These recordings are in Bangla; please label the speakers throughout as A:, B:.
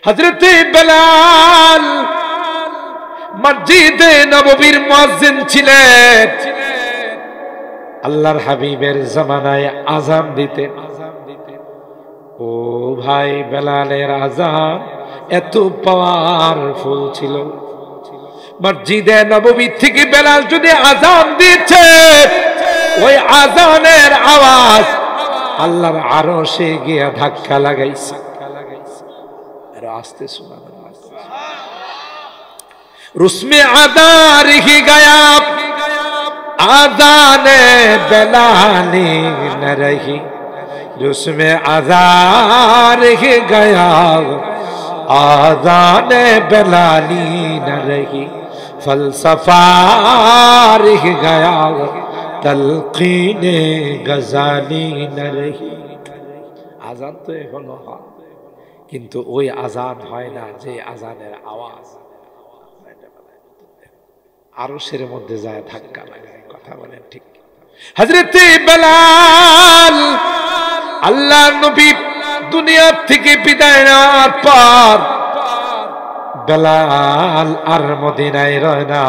A: হযরত বেলাল মসজিদে নববীর মুয়াজ্জিন ছিলেন। আল্লাহর হাবিবের জামানায় আযান দিতেন। ও ভাই, বেলালের আযান এত পাওয়ারফুল ছিল, মসজিদে নববী থেকে বেলাল যদি আযান দিচ্ছে, ওই আযানের আওয়াজ আল্লাহর আরশে গিয়ে ধাক্কা লাগাইছে। আর আস্তে সুবহানাল্লাহ। রুসমে আদা রেখে গায়া আযানে বেলালি ন রহি, রুসমে আদা রেখে গায়া আযানে বেলালি ন রহি, ফলসফা রেখে গায়া তলকিনে গজালি ন রহি। আযান তো এখনো হয়, কিন্তু ওই আযান হয় না যে আযানের আওয়াজ আরশের মধ্যে যায় ধাক্কা লাগায়। কথা বলেন ঠিক? হযরত বেলাল, আল্লাহর নবী দুনিয়া থেকে বিদায় নেওয়ার পর বেলাল আর মদিনায় রয় না।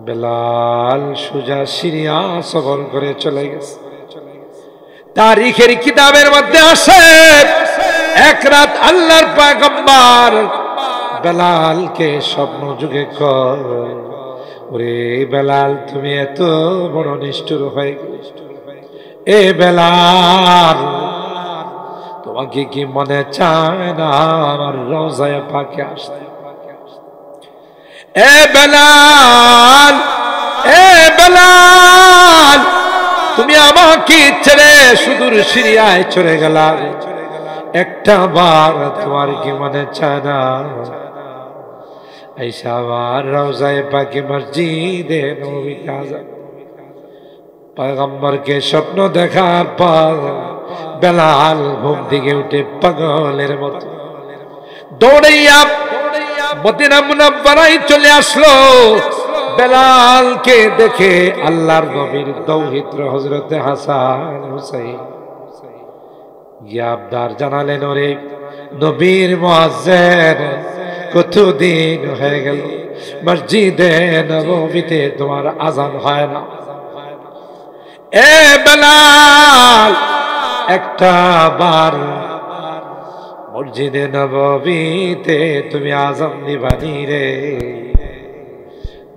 A: বেলাল সোজা সিরিয়া সফর করে চলে গেছে। তারিখের কিতাবের মধ্যে আসে, এক রাত আল্লাহর পয়গম্বর বেলালকে স্বপ্ন যুগে কর, ওরে বেলাল, তুমি এত বড় নিষ্ঠুর হয়ে গেলে। এ বেলাল, তোমাকে কি মনে চায় না আমার রওজায়ে পাকে আসতে? এ বেলাল, এ বেলাল, তুমি আমাকে ছেড়ে সুদূর সিরিয়ায় চলে গেলা, একটা বার তোমার কি মনে চায় না আইসা আমার রওজায়ে পাকে মসজিদে নববীতে আযান? পয়গম্বরকে স্বপ্ন দেখার পর বেলাল ঘুম থেকে উঠে পাগলের মতো দৌড়াইয়া মদিনা মুনাওয়ারায় চলে আসলো। বেলালকে দেখে আল্লাহর নবীর দৌহিত্র হযরতে হাসান হুসাইন গিয়ে আবদার জানালেন, ওরে নবীর মুয়াজ্জিন, কতদিন হয়ে গেল মসজিদে নববীতে তোমার আযান হয় না। এ বেলাল, একটা বার মসজিদে নববীতে তুমি আযান দিবানি রে।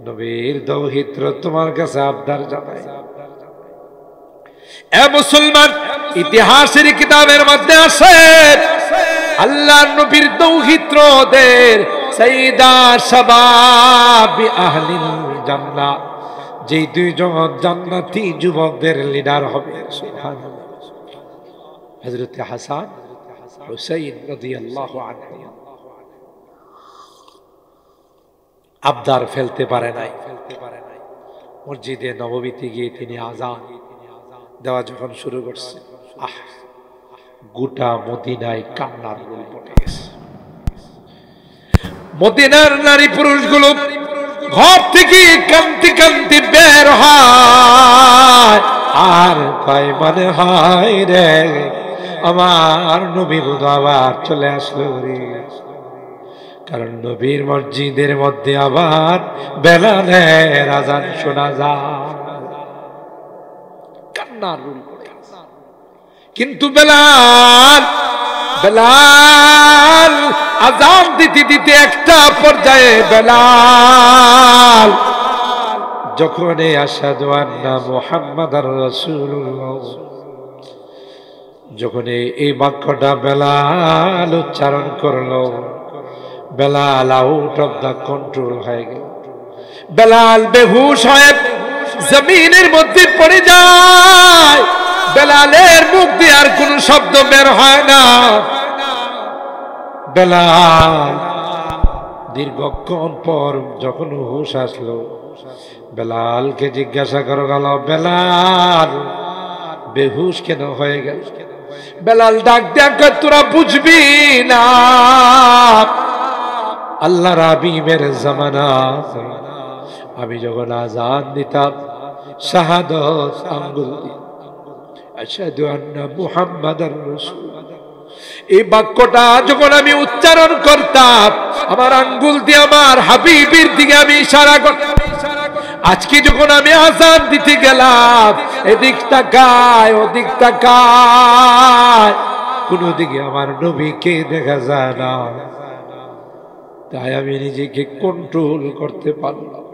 A: নবীর দৌহিত্র তোমার কাছে আবদার জানায়। এ মুসলমান, ইতিহাসের কিতাবের মধ্যে আছে আল্লাহর নবীর দৌহিত্রদের সাইয়্যিদা শাবাবি আহলিল জান্নাহ, যে দুইজন জান্নাতি যুবকদের লিডার হবে, সুবহানাল্লাহ, হযরত হাসান হুসাইন রাদিয়াল্লাহু আনহু। আবদার ফেলতে পারে নাই। মসজিদে নববীতে গিয়ে তিনি আযান দেওয়া যখন শুরু করছে, গোটা মদিনায় কান্নার রোল পড়ে গেছে। মদিনার নারী পুরুষগুলো ঘর থেকে কান্তি কান্তি বের হয় আর কয়, মনে হয় রে আমার নবী বোধ আবার চলে আসলো রে। কারণ নবীর মসজিদের মধ্যে আবার বেলালের আযান শোনা যায়। কান্নার রোল পড়ে গেছে। কিন্তু বেলাল আযান দিতে দিতে একটা পর্যায়ে বেলাল যখন আশহাদু আন্না মুহাম্মাদার রাসূলুল্লাহ, যখন এই বাক্যটা বেলাল উচ্চারণ করলো, Belal out of the control হয়ে গেল। বেলাল বেহুশ হয়ে জমিনের মধ্যে পড়ে যায়। বেলালের মুখ দিয়ে আর কোন শব্দ বের হয় না। বেলাল দীর্ঘক্ষণ পর যখন হুঁশ আসলো, বেলালকে জিজ্ঞাসা করা গেল, বেলাল বেহুশ কেন হয়ে গেল? বেলাল ডাক দেখ, তোরা বুঝবি না, আল্লাহর হাবিবের জামানা আমি যখন আযান দিতাম শাহাদাত আঙ্গুল দিয়ে আশহাদু আন্না মুহাম্মাদার রাসূলুল্লাহ, এই বাক্যটা যখন আমি উচ্চারণ করতাম, আমার আঙ্গুল দিয়ে আমার হাবিবের দিকে আমি ইশারা করতাম। আজকে যখন আমি আযান দিতে গেলাম, এদিক তাকায় ওদিক তাকায়, কোন দিকে আমার নবীকে দেখা যায় না। তাই আমি নিজেকে কন্ট্রোল করতে পারলাম।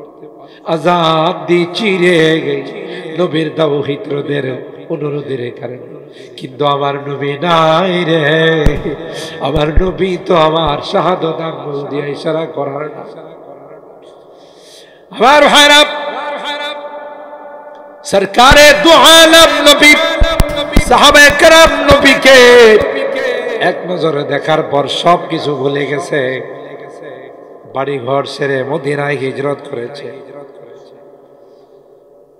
A: আযান দিয়ে চিরে গেছে নবীর দাওহিত্রদের অনুরোধের কারণে, কিন্তু আমার নবী নাই রে। আমার নবী তো আমার শাহাদত আঙ্গুল দিয়ে ইশারা করার না। আমার ভাইরা, সরকারে দু আলম নবী সাহাবায়ে কেরাম নবীকে এক নজরে দেখার পর সব কিছু ভুলে গেছে, বাড়ি ঘর ছেড়ে মদিনায় হিজরত করেছে।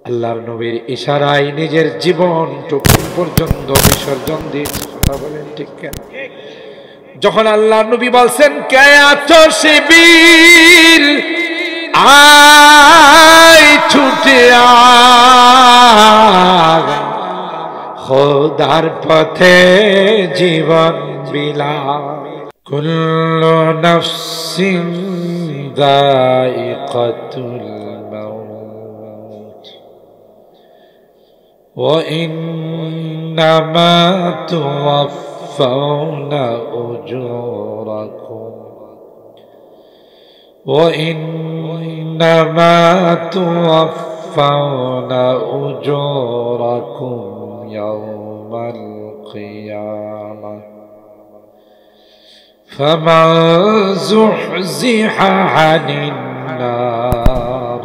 A: আল্লাহর নবীর ইশারায় নিজের জীবনটুকু পর্যন্ত বিসর্জন দিয়েছে। কথা বলেন ঠিক কেন? যখন আল্লাহর নবী বলছেন, কে আছো শিবির আয় ছুটে আয়, খোদার পথে জীবন বিলা, কুল্লু নাফসিন যায়িকাতুল মাউত ওয়া ইন্নামা তুওয়াফাউনা উজুরাকুম وإنما توفون أجوركم يوم القيامة فمن زحزح عن النار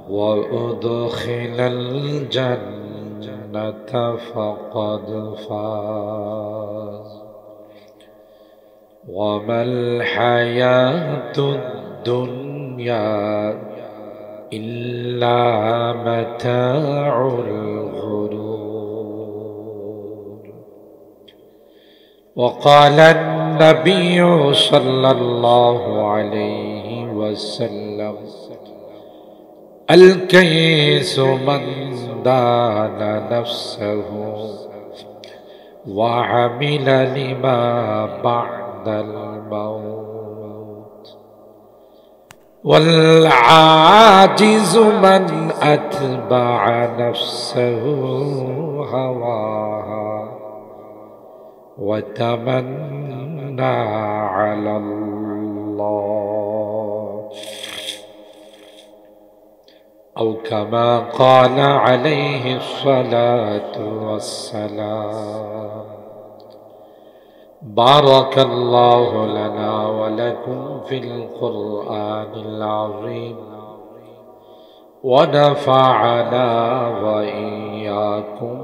A: وأدخل الجنة فقد فاز وما الحياة الدنيا إلا متاع الغرور. وقال النبي صلى الله عليه وسلم الكيس من دان نفسه وعمل لما بعد الموت والعاجز من أتبع نفسه هواها وتمنى على الله أو كما قال عليه الصلاة والسلام. بارك الله لنا ولكم في القرآن العظيم ونفعنا وإياكم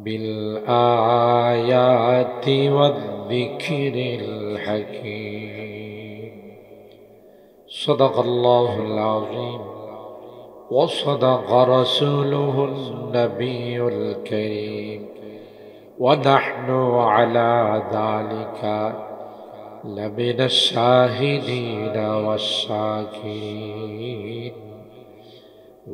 A: بالآيات والذكر الحكيم. صدق الله العظيم وصدق رسوله النبي الكريم ونحن على ذلك لمن الشاهدين والشاكرين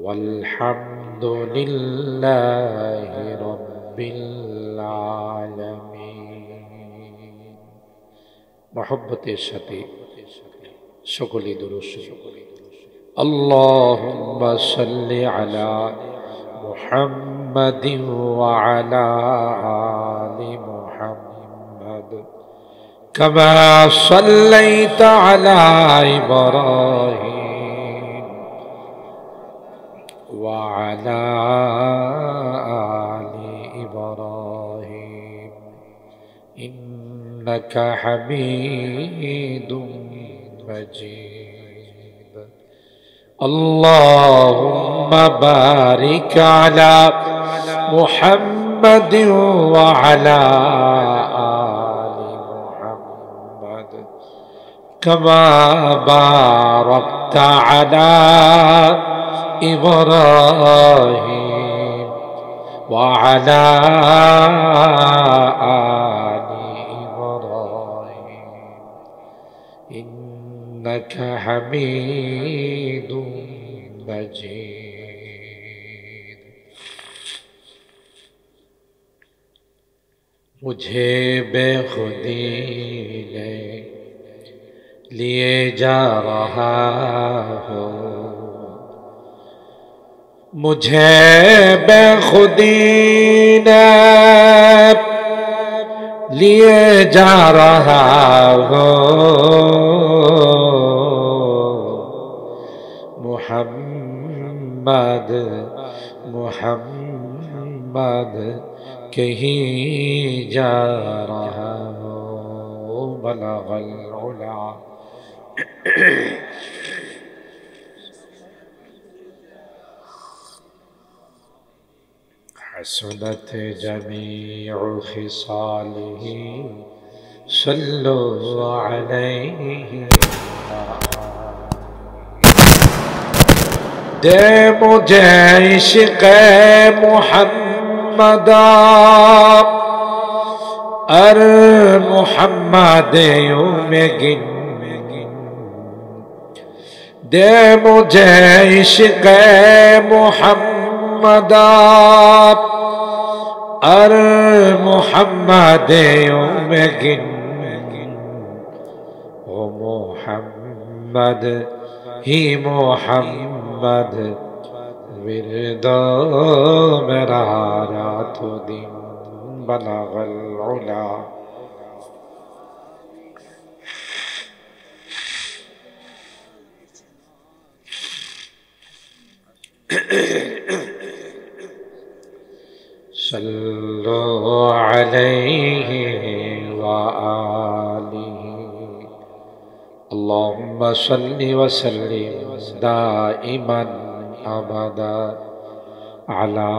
A: والحمد لله رب العالمين. محبت الشتي شكلي دروس اللهم صل على محمد وعلى آل محمد كما صليت على إبراهيم وعلى آل إبراهيم إنك حميد مجيد. اللهم بارك على محمد وعلى آل محمد كما باركت على إبراهيم وعلى آل إبراهيم إنك حميد مجيد. मुझे बेखुदी ने लिए जा रहा हो, मुझे बेखुदी ने लिए जा रहा हो, मुहम्मद मुहम्मद कहीं जा रहा हो, बलगल उला। हसनत जमीउ खिसालिही सल्लु अलैहि। दे मुझे इश्क़ मुहम्मदा अर मुहम्मद में गिन, दे मुझे इश्क़ मुहम्मदा अर मुहम्मद में गिन, ओ मुहम्मद ही मुहम्मद विरदो मेरा रातो दिन, बलगल उला। सल्लु अलैहि व आलिहि, अल्लाहुम्मा सल्लि व सल्लिम दाइमन अबदा अला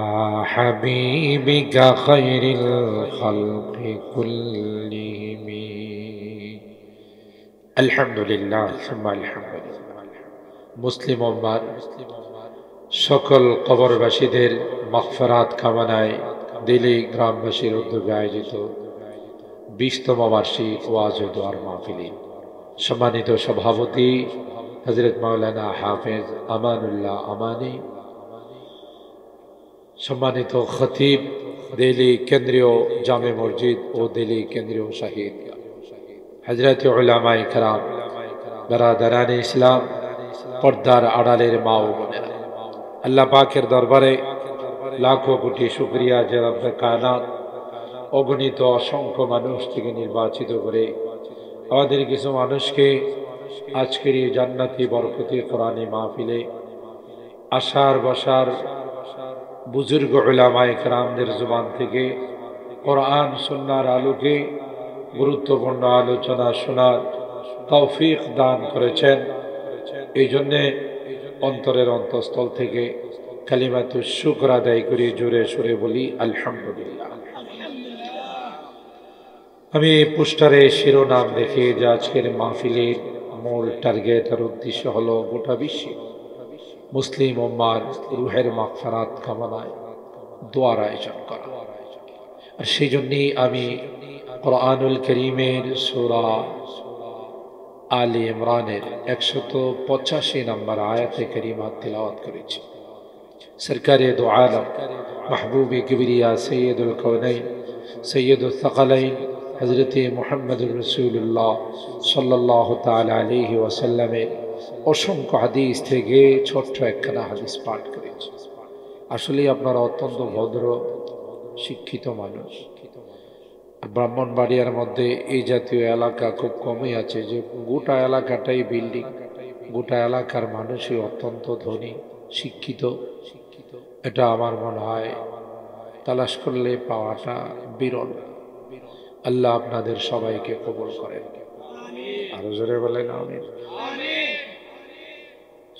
A: हबीबिका खैरिल खल्क़ि कुल्लिहिम। अल्हम्दुलिल्लाह सुम्मा अल्हम्दुलिल्लाह। मुस्लिम उम्मत সকল কবরবাসীদের মাগফিরাত কামনায় দিল্লি গ্রামবাসীর উদ্যোগে আয়োজিত 20তম বার্ষিক ওয়াজ ও দোয়ার মাহফিলে সম্মানিত সভাপতি হযরত মাওলানা হাফেজ আমানুল্লাহ আমানী, সম্মানিত খতিব দিল্লি কেন্দ্রীয় জামে মসজিদ ও দিল্লি কেন্দ্রীয় শাহিদ হযরত উলামায়ে কেরাম, বারাদারানে ইসলাম, পর্দার আড়ালের মা ও বোনেরা, আল্লাহ পাকের দরবারে লাখো কোটি শুকরিয়া যে রব্বে কায়নাত অগণিত অসংখ্য মানুষ থেকে নির্বাচিত করে আমাদের কিছু মানুষকে আজকের এই জান্নাতি বরকতি কোরআনী মাহফিলে আসার বসার বুজুর্গ উলামায়ে কেরামদের জবান থেকে কোরআন সুন্নাহর আলোকে গুরুত্বপূর্ণ আলোচনা শোনার তৌফিক দান করেছেন। এই জন্যে অন্তরের অন্তঃস্থল থেকে কালিমাতুশ শুকর আদায় করে জোরে সুরে বলি আলহামদুলিল্লাহ। আমি পোস্টারে শিরোনাম দেখে যে আজকের মাহফিলের মূল টার্গেট আর উদ্দেশ্য হলো গোটা বিশ্বে মুসলিম উম্মার রুহের মাগফিরাত কামনায় দোয়ার আয়োজন করা। আর সেই জন্যই আমি কোরআনুল কারীমের সূরা আলে ইমরানের 185 নম্বর আয়াতে কারিমা তিলাওয়াত করেছি। সরকারে দো আলম মাহবুবে কিবরিয়া সৈয়দুল কওনাইন সৈয়দুল সাকালাইন হযরত মুহাম্মদুর রাসূলুল্লাহ সাল্লাল্লাহু তাআলা আলাইহি ওয়াসাল্লামের অসংখ্য হাদিস থেকে ছোট্ট একখানা হাদিস পাঠ করেছি। আসলে আপনারা অত্যন্ত ভদ্র শিক্ষিত মানুষ। ব্রাহ্মণবাড়িয়ার মধ্যে এই জাতীয় এলাকা খুব কমই আছে যে গোটা এলাকাটাই বিল্ডিং, গোটা এলাকার মানুষই অত্যন্ত ধনী শিক্ষিত। এটা আমার মনে হয় তালাশ করলে পাওয়াটা বিরল। আল্লাহ আপনাদের সবাইকে কবুল করেন, আরো জোরে বলেন আমিন।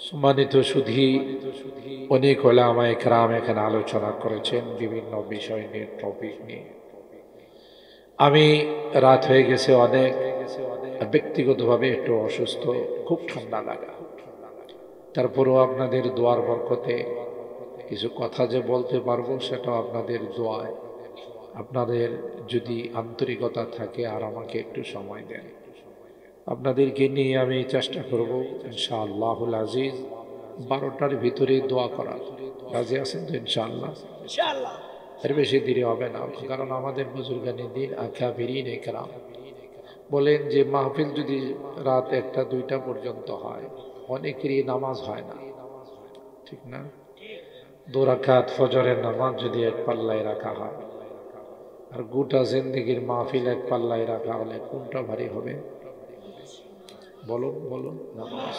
A: সম্মানিত সুধী, অনেক উলামায়ে কেরাম এখানে আলোচনা করেছেন বিভিন্ন বিষয় নিয়ে, টপিক নিয়ে। আমি রাত হয়ে গেছে অনেক, ব্যক্তিগতভাবে একটু অসুস্থ, খুব ঠান্ডা লাগা। তারপরেও আপনাদের দোয়ার বরকতে কিছু কথা যে বলতে পারবো সেটা আপনাদের দোয়ায়। আপনাদের যদি আন্তরিকতা থাকে আর আমাকে একটু সময় দেন, আপনাদেরকে নিয়ে আমি চেষ্টা করব ইনশাআল্লাহুল আজিজ 12টার ভিতরে দোয়া করার। রাজি আছেন তো ইনশাআল্লাহ? এর বেশি দেরি হবে না, কারণ আমাদের বুজুর্গানি দিন আকাবিরিন ইকরাম বলেন যে মাহফিল যদি রাত 1টা-2টা পর্যন্ত হয়, অনেকেরই নামাজ হয় না, ঠিক না? 2 রাকাত ফজরের নামাজ যদি এক পাল্লায় রাখা হয়, আর গোটা জিন্দেগির মাহফিল এক পাল্লায় রাখা হলে কোনটা ভারী হবে? বলুন বলুন। নামাজ।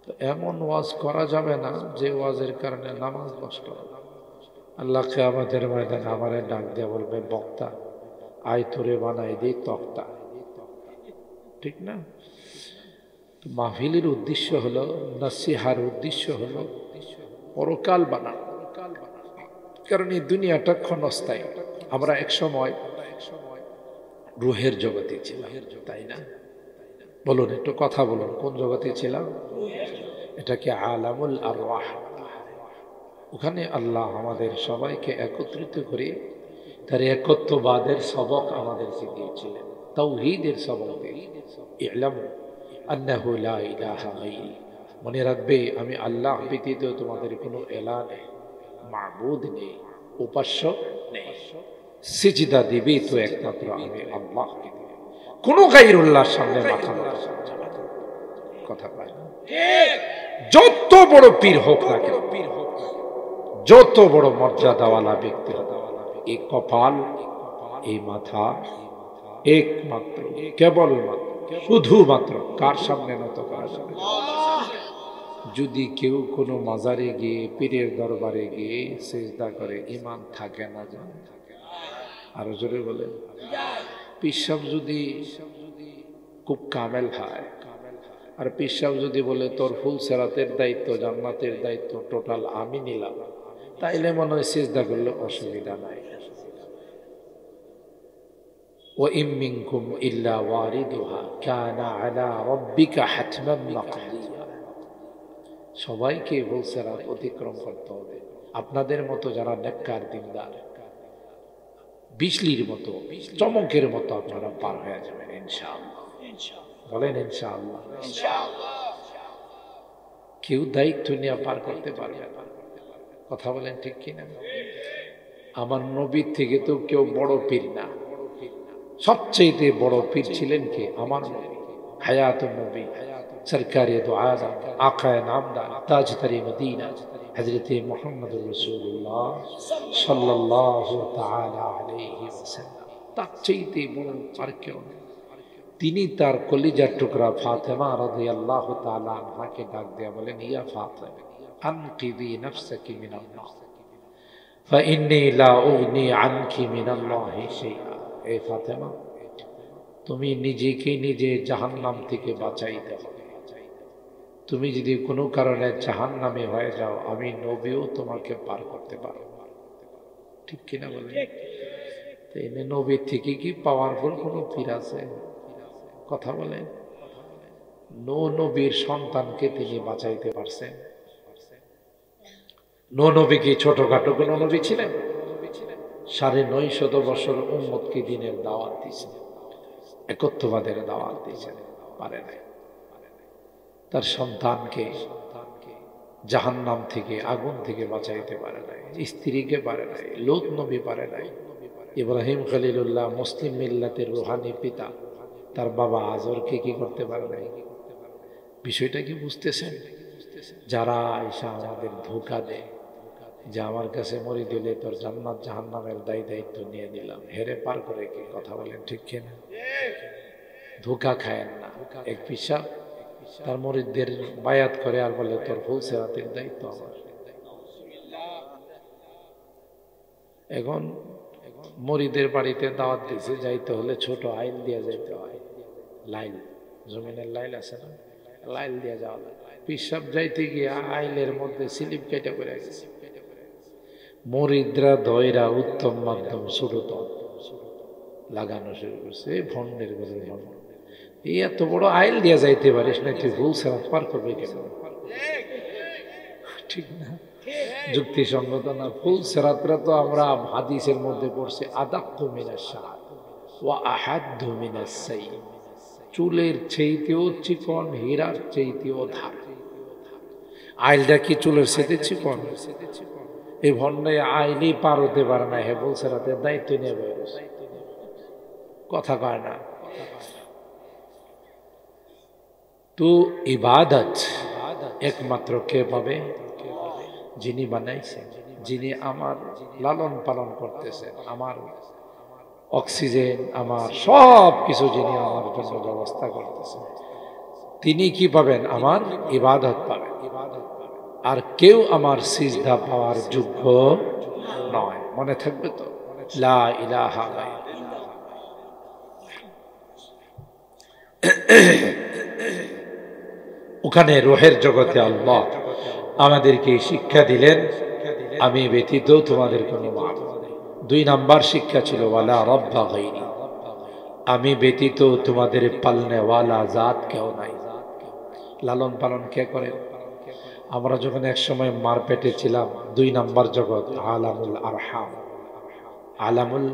A: তো এমন ওয়াজ করা যাবে না যে ওয়াজের কারণে নামাজ নষ্ট হবে। আল্লাহকে আমাদের ময়দানে আমারে ডাক দিয়ে বলবে, বক্তা আয় তোরে বানাই দিই তক্তা, ঠিক না? মাহফিলের উদ্দেশ্য হলো, নসিহার উদ্দেশ্য হলো পরকাল বানানো, কারণ এই দুনিয়াটা ক্ষণস্থায়ী। আমরা এক সময় রুহের জগতে ছিলাম, তাই না? বলুন, একটু কথা বলুন, কোন জগতে ছিলাম? এটাকে আলামুল আরওয়াহ। ওখানে আল্লাহ আমাদের সবাইকে একত্রিত করে তার একত্ববাদের সবক আমাদেরকে দিয়েছিলেন, তাওহীদের সবক দিয়ে, ইলামু আন্নাহু লা ইলাহা গায়রি, মনে রাখবে আমি আল্লাহ ব্যতীত তোমাদের কোনো ইলাহ নেই, মাবুদ নেই, উপাস্য নেই, সিজদা দিবি তো একমাত্র আমি আল্লাহকে দিবি, কোনো গায়রুল্লাহর সামনে মাথা নত করবে না। কথা পায় না? যত বড় পীর হোক না কেন, যত বড় মর্যাদাওয়ালা ব্যক্তি হোক, এই কপাল, এই মাথা একমাত্র কেবলমাত্র শুধুমাত্র কার সামনে নত করা যাবে? যদি কেউ কোনো মাজারে গিয়ে, পীরের দরবারে গিয়ে সিজদা করে, ঈমান থাকে না জানে? আরো জোরে বলেন। পীর সাহেব যদি খুব কামেল হয়, আর পীর সাহেব যদি বলে তোর ফুল সেরাতের দায়িত্ব, জান্নাতের দায়িত্ব টোটাল আমি নিলাম, তাইলে মনে হয় সিজদা করলে অসুবিধা নাই। وَإِن مِّنكُمْ إِلَّا وَارِدُهَا كَانَ عَلَى رَبِّكَ حَتْمًا مَّقْضِيًّا। সবাইকে ফুল সেরাত অতিক্রম করতে হবে। আপনাদের মতো যারা নেককার দিনদার, বিজলির মতো, চমকের মতো আপনারা পার হয়ে যাবেন ইনশাআল্লাহ। বলেন ইনশাআল্লাহ। কেউ দায়িত্ব নিয়ে পার করতে পারবে না। কথা বলেন ঠিক কিনা? আমার নবীর থেকে তো কেউ বড় পীর না। সবচেয়ে বড় পীর ছিলেন কে? আমার নবী, হায়াতুন নবী, সরকারে দো আলম, আকায়ে নামদার, তাজদারে মদিনা, হযরতে মুহাম্মদুর রাসূলুল্লাহ সাল্লাল্লাহু তাআলা আলাইহি ওয়াসাল্লাম। তার চাইতে বড় আর কেউ নেই। তিনি তার কলিজার টুকরা ফাতেমা রাদিয়াল্লাহু তাআলা আনহাকে ডাক দিয়ে বলেন, ইয়া ফাতেমা আনকিদি নাফসাকি মিনান নার ফাইন্নী লা উগনি আনকি মিনাল্লাহি শাইআ। এ ফাতেমা, তুমি নিজেকে নিজে জাহান্নাম থেকে বাঁচাইতে হবে। তুমি যদি কোনো কারণে জাহান্নামে হয়ে যাও, আমি নবীও তোমাকে পার করতে পারব। ঠিক কিনা বলেন? এনে নবীর থেকে কি পাওয়ারফুল কোনো পীর আছে? কথা বলেন। নবীর সন্তানকে তিনি বাঁচাইতে পারছেন। নবী কি ছোটখাটো কোনো নবী ছিলেন? 950 বছর উম্মতকে দ্বীনের দাওয়াত দিয়েছেন, একত্ববাদের দাওয়াত দিয়েছেন, পারে নাই। তার সন্তানকে জাহান্নাম থেকে, আগুন থেকে বাঁচাইতে পারে নাই, স্ত্রীকে পারে নাই, লূত নবী পারে নাই, ইব্রাহিম খলিলুল্লাহ মুসলিম মিল্লাতের রুহানি পিতা, তার বাবা আজরকে কি করতে পারে নাই। বিষয়টা কি বুঝতেছেন? যারা এসে আমাদের ধোঁকা দেয় যে আমার কাছে মরি দিলে তোর জান্নাত জাহান্নামের দায়িত্ব নিয়ে নিলাম, হেরে পার করে কি? কথা বলেন ঠিক কিনা? ধোঁকা খায়েন না। এক পিসাব তার মুরিদদের বায়াত করে আর বলে তোর ফুল সেরাতের দায়িত্ব আমার। এখন মুরিদের বাড়িতে দাওয়াত দিয়েছে, যাইতে হলে ছোট আইল দিয়ে যাইতে হয়, লাইল, জমিনের লাইল আছে না, লাইল দিয়ে যাওয়া লাগে। পিসাব যাইতে গিয়ে আইলের মধ্যে স্লিপ কেটে পড়ে গেছে। মুরিদরা ধৈরা উত্তম মাধ্যম সুরতম লাগানো শুরু করছে, ভণ্ডের ঘরে ভণ্ড, এই এত বড় আইল দিয়ে যাইতে পারিস না, তুই ভুল সেরাত পার করবে কেন? ঠিক না? যুক্তিসঙ্গত না। ফুল সেরাতরা তো আমরা হাদিসের মধ্যে পড়ছি, আদাক্কু মিনাশ শাআর ওয়া আহাদ্দু মিনাস সাইয়্য, চুলের চাইতেও চিকন, হীরার চাইতেও ধার। আইলটা কি চুলের সাথে চিকন? এই ভন্ডায় আইলেই পার হতে পারে না, হে বলছে রাতে দায়িত্ব নিয়ে বেরোছে, কথা কয় না। তো ইবাদত একমাত্র কে পাবে? যিনি বানাইছেন, যিনি আমার লালন পালন করতেছেন, আমার অক্সিজেন, আমার সব কিছু যিনি আমার জন্য ব্যবস্থা করতেছেন, তিনি কি পাবেন? আমার ইবাদত পাবেন। আর কেউ আমার সিজদা পাওয়ার যোগ্য নয়। মনে থাকবে তো, লা ইলাহা ইল্লাল্লাহ। ওখানে রূহের জগতে আল্লাহ আমাদেরকে শিক্ষা দিলেন, আমি ব্যতীত তোমাদের কোনো মাবুদ নেই। 2 নাম্বার শিক্ষা ছিল ওয়ালা রাব্বা গায়রি, আমি ব্যতীত তোমাদের পালনেওয়ালা জাত কেউ নাই। লালন পালন কে করেন? আমরা যখন এক সময় মার পেটে ছিলাম, 2 নাম্বার জগৎ আলামুল আরহাম, আলামুল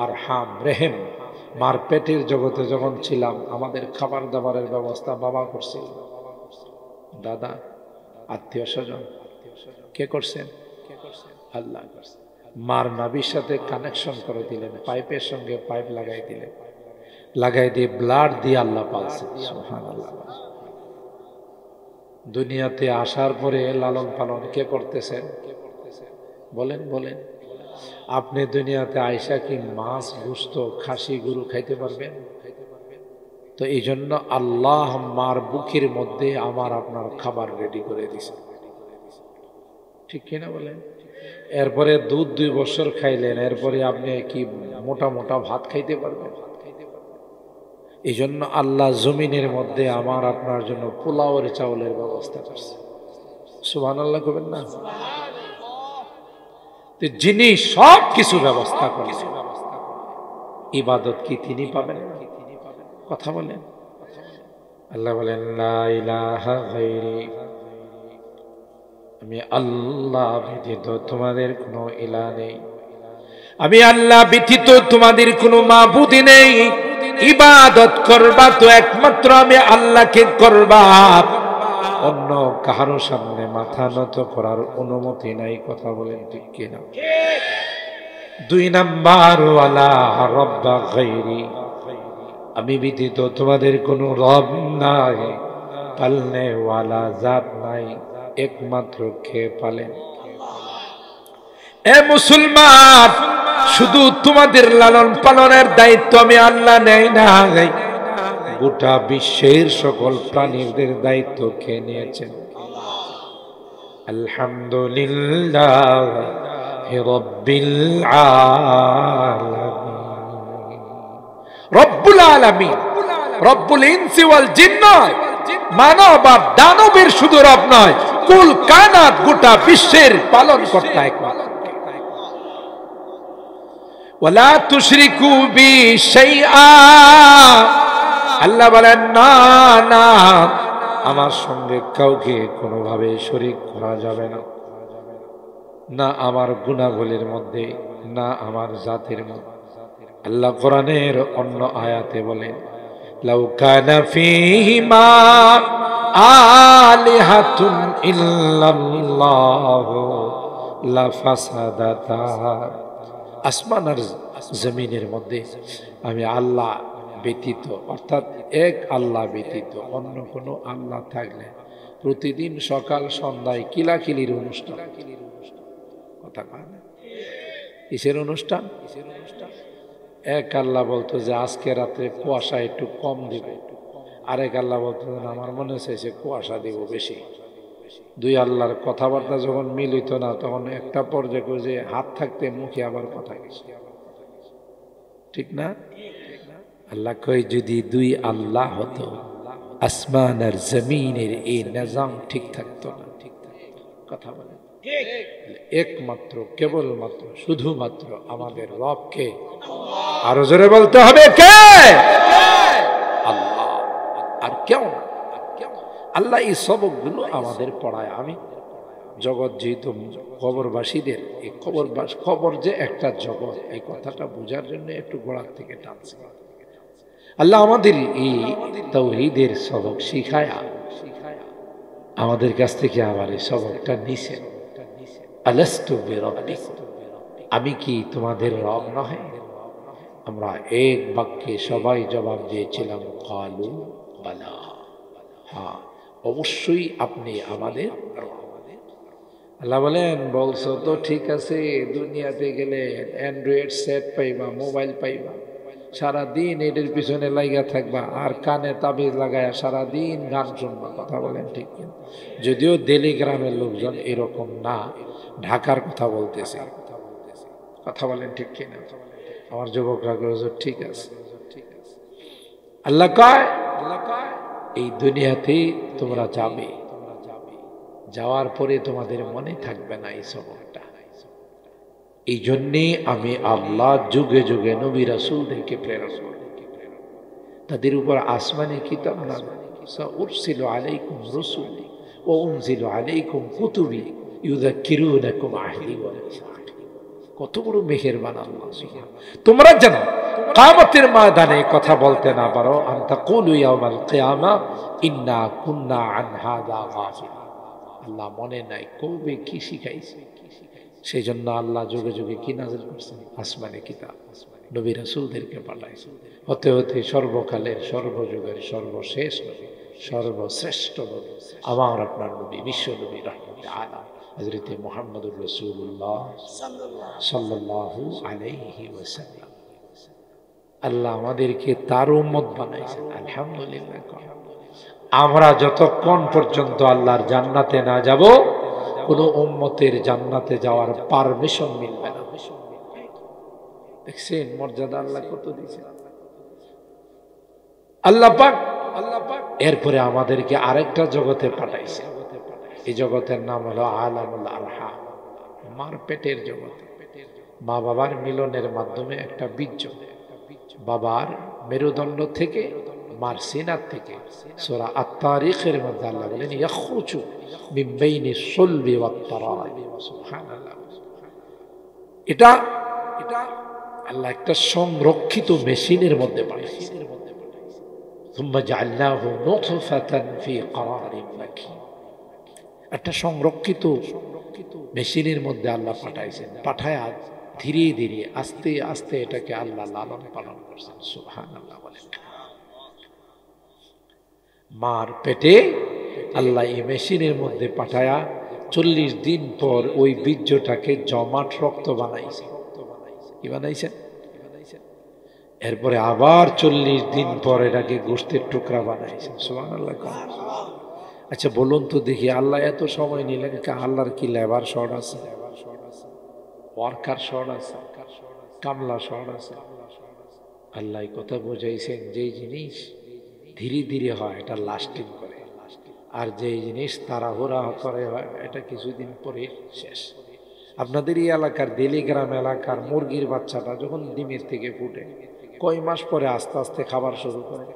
A: আরহাম রেহেম, মার পেটের জগতে যখন ছিলাম, আমাদের খাবার দাবারের ব্যবস্থা বাবা করছিল, দাদা, আত্মীয় স্বজন কে করছেন? আল্লাহ করছেন। মার নাভির সাথে কানেকশন করে দিলেন, পাইপের সঙ্গে পাইপ লাগাই দিলেন, লাগাই দিয়ে ব্লাড দিয়ে আল্লাহ পালছেন। সুবহানাল্লাহ। দুনিয়াতে আসার পরে লালন পালন কে করতেছেন? বলেন বলেন। আপনি দুনিয়াতে আয়সা কি মাছ, গোশত, খাসি, গরু খাইতে পারবেন? তো এই জন্য আল্লাহ মার বুকের মধ্যে আমার আপনার খাবার রেডি করে দিছে, ঠিক কিনা বলেন? এরপরে দুধ 2 বছর খাইলেন, এরপরে আপনি কি মোটা মোটা ভাত খাইতে পারবেন? এই জন্য আল্লাহ জমিনের মধ্যে আমার আপনার জন্য পোলাওয়ের চাউলের ব্যবস্থা করছে। সুবহানাল্লাহ কবেন না? যিনি সব কিছু ব্যবস্থা করেন, ইবাদত কি তিনি পাবেন না? কথা বলেন। আল্লাহ বলেন লা ইলাহা গায়রি, আমি আল্লাহ ব্যতীত তোমাদের কোনো ইলাহ নেই, আমি আল্লাহ ব্যতীত তোমাদের কোনো মাবুদ নেই। ইবাদত করবা তো একমাত্র আমি আল্লাহকে করবা, অন্য কারো সামনে মাথা নত করার অনুমতি নাই। কথা বলেন ঠিক কিনা? 2 নাম্বার ওয়ালা রাব্বা গায়রি, আমি ব্যতীত তোমাদের কোনো রব নাই, পালনে ওয়ালা জাত নাই, একমাত্র কে পালেন? এ মুসলমান, শুধু তোমাদের লালন পালনের দায়িত্ব আমি আল্লাহ নেই না, গোটা বিশ্বের সকল প্রাণীদের দায়িত্ব কে নিয়েছেন? আলহামদুলিল্লাহ রাব্বিল আলামিন। রব্বুল আলামিন, রব্বুল ইনসি ওয়াল জিন্ন, মানব আর দানবের শুধু রব নয়, কুল কায়নাত গোটা বিশ্বের পালন কর্তা একমাত্র। ওয়ালা তুশরিকু বি শাইআ, আল্লাহ বলেন না না, আমার সঙ্গে কাউকে কোনোভাবে শরীক করা যাবে না, না আমার গুনাহগুলির মধ্যে, না আমার জাতির মধ্যে। আল্লাহ কোরআনের অন্য আয়াতে বলেন লাউ কানা ফীহিমা আলিহাতুন ইল্লাল্লাহু লাফাসাদাতা, আসমান আর জমিনের মধ্যে আমি আল্লাহ ব্যতীত, অর্থাৎ এক আল্লাহ ব্যতীত অন্য কোনো আল্লাহ থাকলে প্রতিদিন সকাল সন্ধ্যায় কিলাকিলির অনুষ্ঠান। কথা কয় না? কিসের অনুষ্ঠান? এক আল্লাহ বলতো যে আজকে রাত্রে কুয়াশা একটু কম দিব, আরেক আল্লাহ বলতো আমার মনে চাইছে কুয়াশা দিব বেশি। 2 আল্লাহর কথাবার্তা যখন মিল হইতো না, তখন একটা পর্যায়ে যে হাত থাকতে মুখে আবার কথা গেছে, ঠিক না? আল্লাহ কই যদি 2 আল্লাহ হতো, আসমান আর জমিনের এই নিজাম ঠিক থাকতো না। কথা বলে একমাত্র কেবলমাত্র শুধুমাত্র আমাদের রবকে, আরো জোরে বলতে হবে কে? আল্লাহ, আর কেউ না। আল্লাহ এই সবকগুলো আমাদের পড়ায়। আমি জগৎ যেহেতু কবরবাসীদের, এই কবর যে একটা জগৎ, এই কথাটা বোঝার জন্য একটু গোড়ার থেকে টানছে। আল্লাহ আমাদের এই তাওহীদের সবক শিখায়া আমাদের কাছ থেকে আবার এই সবকটা নিছেন। আলাস্তু বিরাব্বিকুম, আমি কি তোমাদের রব নহে? আমরা এক বাক্যে সবাই জবাব দিয়েছিলাম কালু বালা, হ্যাঁ অবশ্যই আপনি আমাদের রব। আল্লাহ বলেন, বলছো তো ঠিক আছে, দুনিয়াতে গেলে অ্যান্ড্রয়েড সেট পাইবা, মোবাইল পাইবা, সারাদিন এটার পিছনে লাইগা থাকবা, আর কানে তাবিজ লাগায়া সারাদিন গান শুনবা। কথা বলেন ঠিক কিনা? যদিও দিল্লি গ্রামের লোকজন এরকম না, ঢাকার কথা বলতেছে। কথা বলেন ঠিক কিনা? আমার যুবকরা ঠিক আছে। আল্লাহ কয় এই দুনিয়াতে তোমরা যাবে, যাওয়ার পরে তোমাদের মনে থাকবে না এই সবরটা। এই জন্যে আমি আল্লাহ যুগে যুগে নবী রাসূলদেরকে প্রেরণ করি, তাদের উপর আসমানি কিতাব নাযিল, সাউরসিলু আলাইকুম রাসূলি ওয়া উনজিলু আলাইকুম কুতুবি ইউযাক্কিরুনাকুম আহদি ওয়া মিসাকি। কত বড় মেহেরবান আল্লাহ। তোমরা জানো কিয়ামতের ময়দানে কথা বলতে না পারো, আনতা কুলু ইয়াউমাল কিয়ামা ইন্না কুন্না আন হাযা গাফিল। আল্লাহ মনে নাই কবে কি শিখাইছে। সেই জন্য আল্লাহ যুগে যুগে কি নাযিল করছেন? আসমানি কিতাব, নবী রাসূলদেরকে পাঠাইছেন। হতে হতে সর্বকালের সর্বযুগের সর্বশেষ নবী, সর্বশ্রেষ্ঠ নবী আমার আপনার নবী, বিশ্ব নবী রাহমাতুল আলামিন হযরত মুহাম্মদুর রাসূলুল্লাহ সাল্লাল্লাহু আলাইহি ওয়াসাল্লাম। আল্লাহ আমাদেরকে তার উম্মত বানাইছেন, আলহামদুলিল্লাহ। আমরা যতক্ষণ পর্যন্ত আল্লাহর জান্নাতে না যাব, কোন উম্মতের জান্নাতে যাওয়ার পারমিশন মিলবে না। দেখছেন মর্যাদা আল্লাহ কত দিয়েছেন আল্লাহ পাক। এরপরে আমাদেরকে আরেকটা জগতে পাঠাইছে। এই জগতের নাম হলো আলামুল আরহাম, মার পেটের জগৎ। মা বাবার মিলনের মাধ্যমে একটা বীর্য, বাবার মেরুদণ্ড থেকে, মার সিনার থেকে। সূরা আত-তারিখের মধ্যে আল্লাহ বলেন ইয়াখরুজু মিন বাইনি সুলবি ওয়াত তারাইব। সুবহানাল্লাহ। এটা আল্লাহ একটা সংরক্ষিত মেশিনের মধ্যে পাঠাইছে। সুম্মা জাআলনাহু নুতফাতান ফি ক্বারারিন মাকিন। একটা সংরক্ষিত মেশিনের মধ্যে আল্লাহ পাঠাইছেন। পাঠায়া ধীরে ধীরে আস্তে আস্তে এটাকে আল্লাহ লালন পালন করছেন। সুবহানাল্লাহ বলেন। মার পেটে আল্লাহ এই মেশিনের মধ্যে পাঠায়া 40 দিন পর ওই বীর্যটাকে জমাট রক্ত বানাইছে। কি বানাইছেন? এরপরে আবার 40 দিন পর এটাকে গোশতের টুকরা বানাইছেন। সুবহানাল্লাহ। আচ্ছা বলুন তো দেখি, আল্লাহ এত সময় নিলেন, আল্লাহর কি লেবার শর্ট আছে? ওয়ার্কার শর্ট আছে? কামলা শর্ট আছে? আল্লাহ কথা বোঝাইছেন, যে জিনিস ধীরে ধীরে হয় এটা লাস্টিং করে, আর যে জিনিস তাড়াহুড়া করে হয় এটা কিছুদিন পরে শেষ। আপনাদের এই এলাকার দেলিগ্রাম এলাকার মুরগির বাচ্চাটা যখন ডিমের থেকে ফুটে, কয় মাস পরে আস্তে আস্তে খাবার শুরু করে?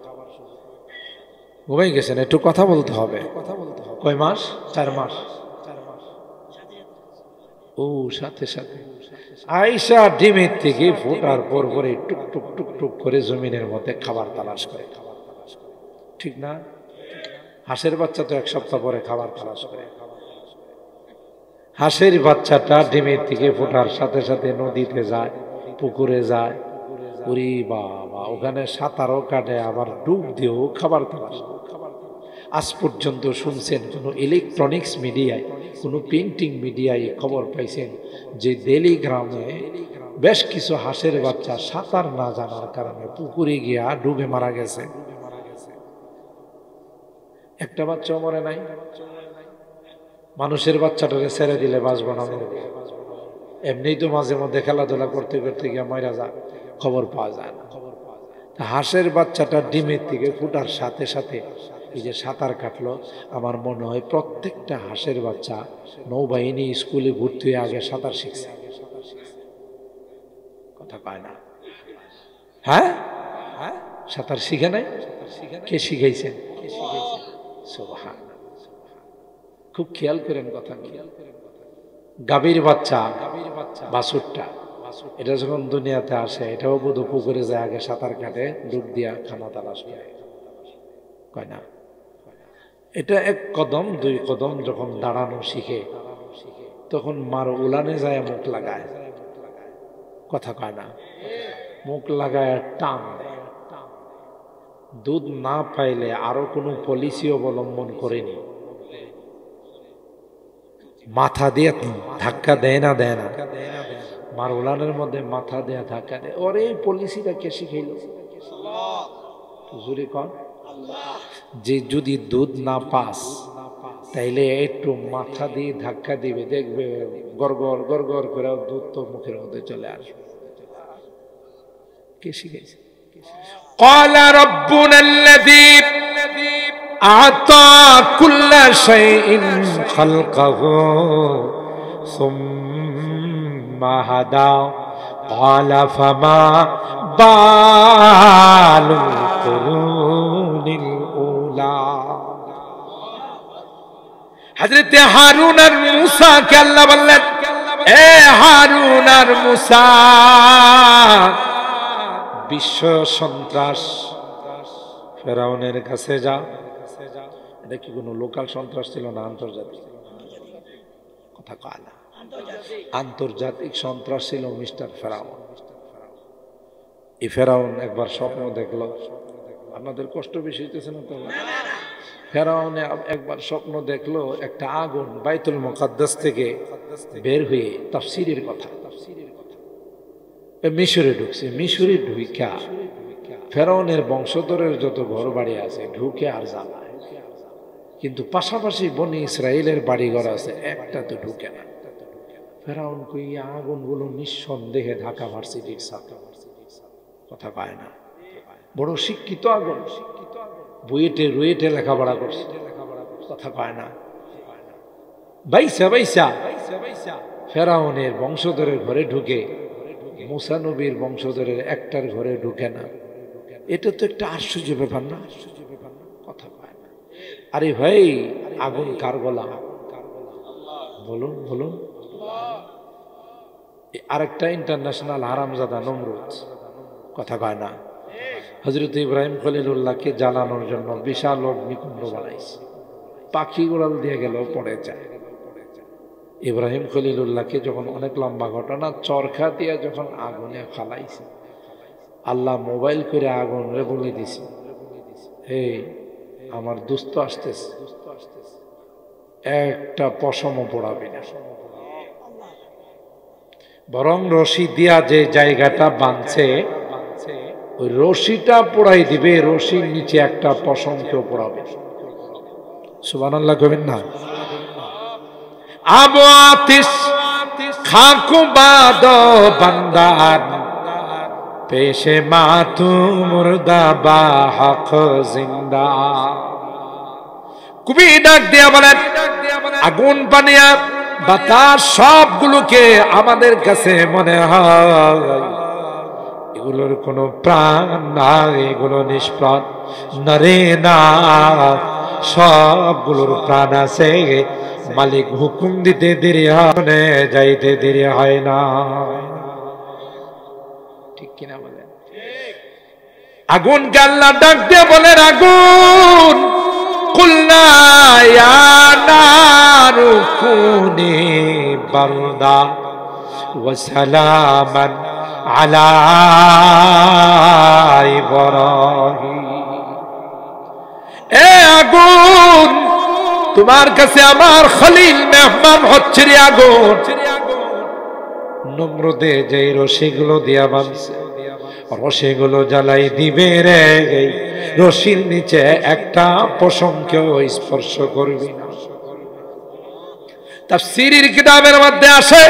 A: ঘুমাই গেছেন, একটু কথা বলতে হবে। কয় মাস? 4 মাস। ও সাথে সাথে আয়েশা ডিমের থেকে ফোটার পর পরে টুক টুক টুক টুক করে জমিনের মধ্যে খাবার তালাশ করে, ঠিক না? হাঁসের বাচ্চা তো 1 সপ্তাহ পরে খাবার তালাশ করে। হাঁসের বাচ্চাটা ডিমের থেকে ফোটার সাথে সাথে নদীতে যায়, পুকুরে যায়, ওরে বাবা, ওখানে সাঁতারও কাটে, আবার ডুব দিয়েও খাবার তালাশ। আজ পর্যন্ত শুনছেন কোনো ইলেকট্রনিক্স মিডিয়ায়, কোনো প্রিন্টিং মিডিয়ায় খবর পাইছেন যে দিল্লি গ্রামে বেশ কিছু হাঁসের বাচ্চা সাঁতার না জানার কারণে পুকুরে গিয়া ডুবে মারা গেছে? একটা বাচ্চাও মরে নাই। মানুষের বাচ্চাটাকে ছেড়ে দিলে বাঁচব না, এমনিই তো মাঝে মধ্যে খেলাধুলা করতে করতে গিয়ে মরা যায়, খবর পাওয়া যায় না। হাঁসের বাচ্চাটা ডিমের থেকে ফুটার সাথে সাথে এই যে সাঁতার কাটলো, আমার মনে হয় প্রত্যেকটা হাঁসের বাচ্চা নৌবাহিনী স্কুলে ভর্তি হয়ে আগে সাঁতার শিখছে। কথা পায় না? হ্যাঁ, সাঁতার শিখে নাই? কে শিখাইছেন? সুবহানাল্লাহ। খুব খেয়াল করেন কথা। গাভীর বাচ্চা, বাছুরটা, এটা যখন দুনিয়াতে আসে, এটাও বোধ পুকুরে যায়, আগে সাঁতার কাটে, ডুব দিয়া খানা তালাশ করে, কয় না? এটা 1 কদম 2 কদম যখন দাঁড়ানো শিখে, তখন মার উলানে যায় মুখ লাগায়, কথা কয় না, মুখ লাগায় টান দেয়। দুধ না পাইলে আরো কোনো পলিসি অবলম্বন করেনি, মাথা দিয়ে ধাক্কা দেয় না, মার উলানের মধ্যে মাথা দেয়া ধাক্কা দেয়। ওর এই পলিসিটা কে শিখাইল? জুরি কন, যে যদি দুধ না পাস তাইলে একটু মাথা দিয়ে ধাক্কা দিবে, দেখবে গড়গড় গড়গড় করে দুধ তো মুখের মধ্যে চলে আসবে। কে শিখাইছে? قال ربنا الذي أعطى كل شيء خلقه ثم هدى قال فما بال القرون الأولى। হযরত হারুন আর মুসা কে আল্লাহ বললেন, এ হারুন আর মুসা, বিশ্ব সন্ত্রাস ফেরাউনের কাছে যা। এটা কি কোনো লোকাল সন্ত্রাস ছিল না আন্তর্জাতিক? কথা কয় না, আন্তর্জাতিক সন্ত্রাস ছিল মিস্টার ফেরাউন। এই ফেরাউন একবার স্বপ্ন দেখলো, আপনাদের কষ্ট বেশি হইতেছে না তো? ফেরাউনে একবার স্বপ্ন দেখলো একটা আগুন বাইতুল মুকাদ্দাস থেকে বের হয়ে, তাফসীরের কথা, মিশরে ঢুকছে। মিশরে ঢুইকা ফেরাউনের বংশধরের যত ঘর বাড়ি আছে ঢুকে আর জ্বালায়, কিন্তু পাশাপাশি বনি ইসরায়েলের বাড়িঘর আছে, একটা তো ঢুকে না। ফেরাউন কই আগুনগুলো নিঃসন্দেহে ঢাকা ভার্সিটির ছাত্র, কথা পায় না, বড় শিক্ষিত আগুন, বুয়েটে রুয়েটে লেখাপড়া করছে, কথা পায় না। বাইসা বাইসা ফেরাউনের বংশধরের ঘরে ঢুকে, মুসা নবীর বংশধরের একটার ঘরে ঢুকে না। এটা তো একটা আশ্চর্য ব্যাপার না? কথা পায় না। আরে ভাই, আগুন কার গোলাম? বলুন বলুন। আরেকটা ইন্টারন্যাশনাল হারামজাদা নমরুদ, কথা কয় না, হযরত ইব্রাহিম খলিলুল্লাহকে জ্বালানোর জন্য বিশাল অগ্নিকুণ্ড বানাইছে, পাখি উড়াল দিয়ে গেল পড়ে যায়। ইব্রাহিম খলিলুল্লাহকে যখন, অনেক লম্বা ঘটনা, চরখা দিয়ে যখন আগুনে ফালাইছে, আল্লাহ মোবাইল করে আগুন রে বলে দিছে, হে আমার দুস্থ আসতেছে, একটা পশমও পোড়াবি না, বরং রশি দিয়া যে জায়গাটা বাঁধছে ওই রশিটা পোড়াই দিবে, রশির নিচে একটা পশম কেউ পোড়াবে। সুবহানাল্লাহ কবেন না? আবু আতিশ খাকু বাদ বান্দার পেশে মাতু মুর্দা বা হক জিন্দা। কবি ডাক দিয়া বলেন, আগুন পানিয়া বাতাস সবগুলোকে আমাদের কাছে মনে হয় এগুলোর কোনো প্রাণ নাই, এগুলো নিষ্প্রাণ নরে না, সবগুলোর প্রাণ আছে, মালিক হুকুম দিতে দেরি হয়, যাইতে দেরি হয় না। ঠিক কিনা বলেন? আগুন কে আল্লাহ ডাক দিয়ে বলেন, আগুন কুল্লা ইয়া নারু কুনি বারদা ওয়া সালামান আলা ইব্রাহিম। এ আগুন, তোমার কাছে আমার খলিল মেহমান হচ্ছে রে আগুন। নমরুদে যে রশিগুলো দিয়া বাঁধছে, রশিগুলো জ্বালাই দিবে রে, রশির নিচে একটা পশমকেও স্পর্শ করবি না। তাফসীরের কিতাবের মধ্যে আসে,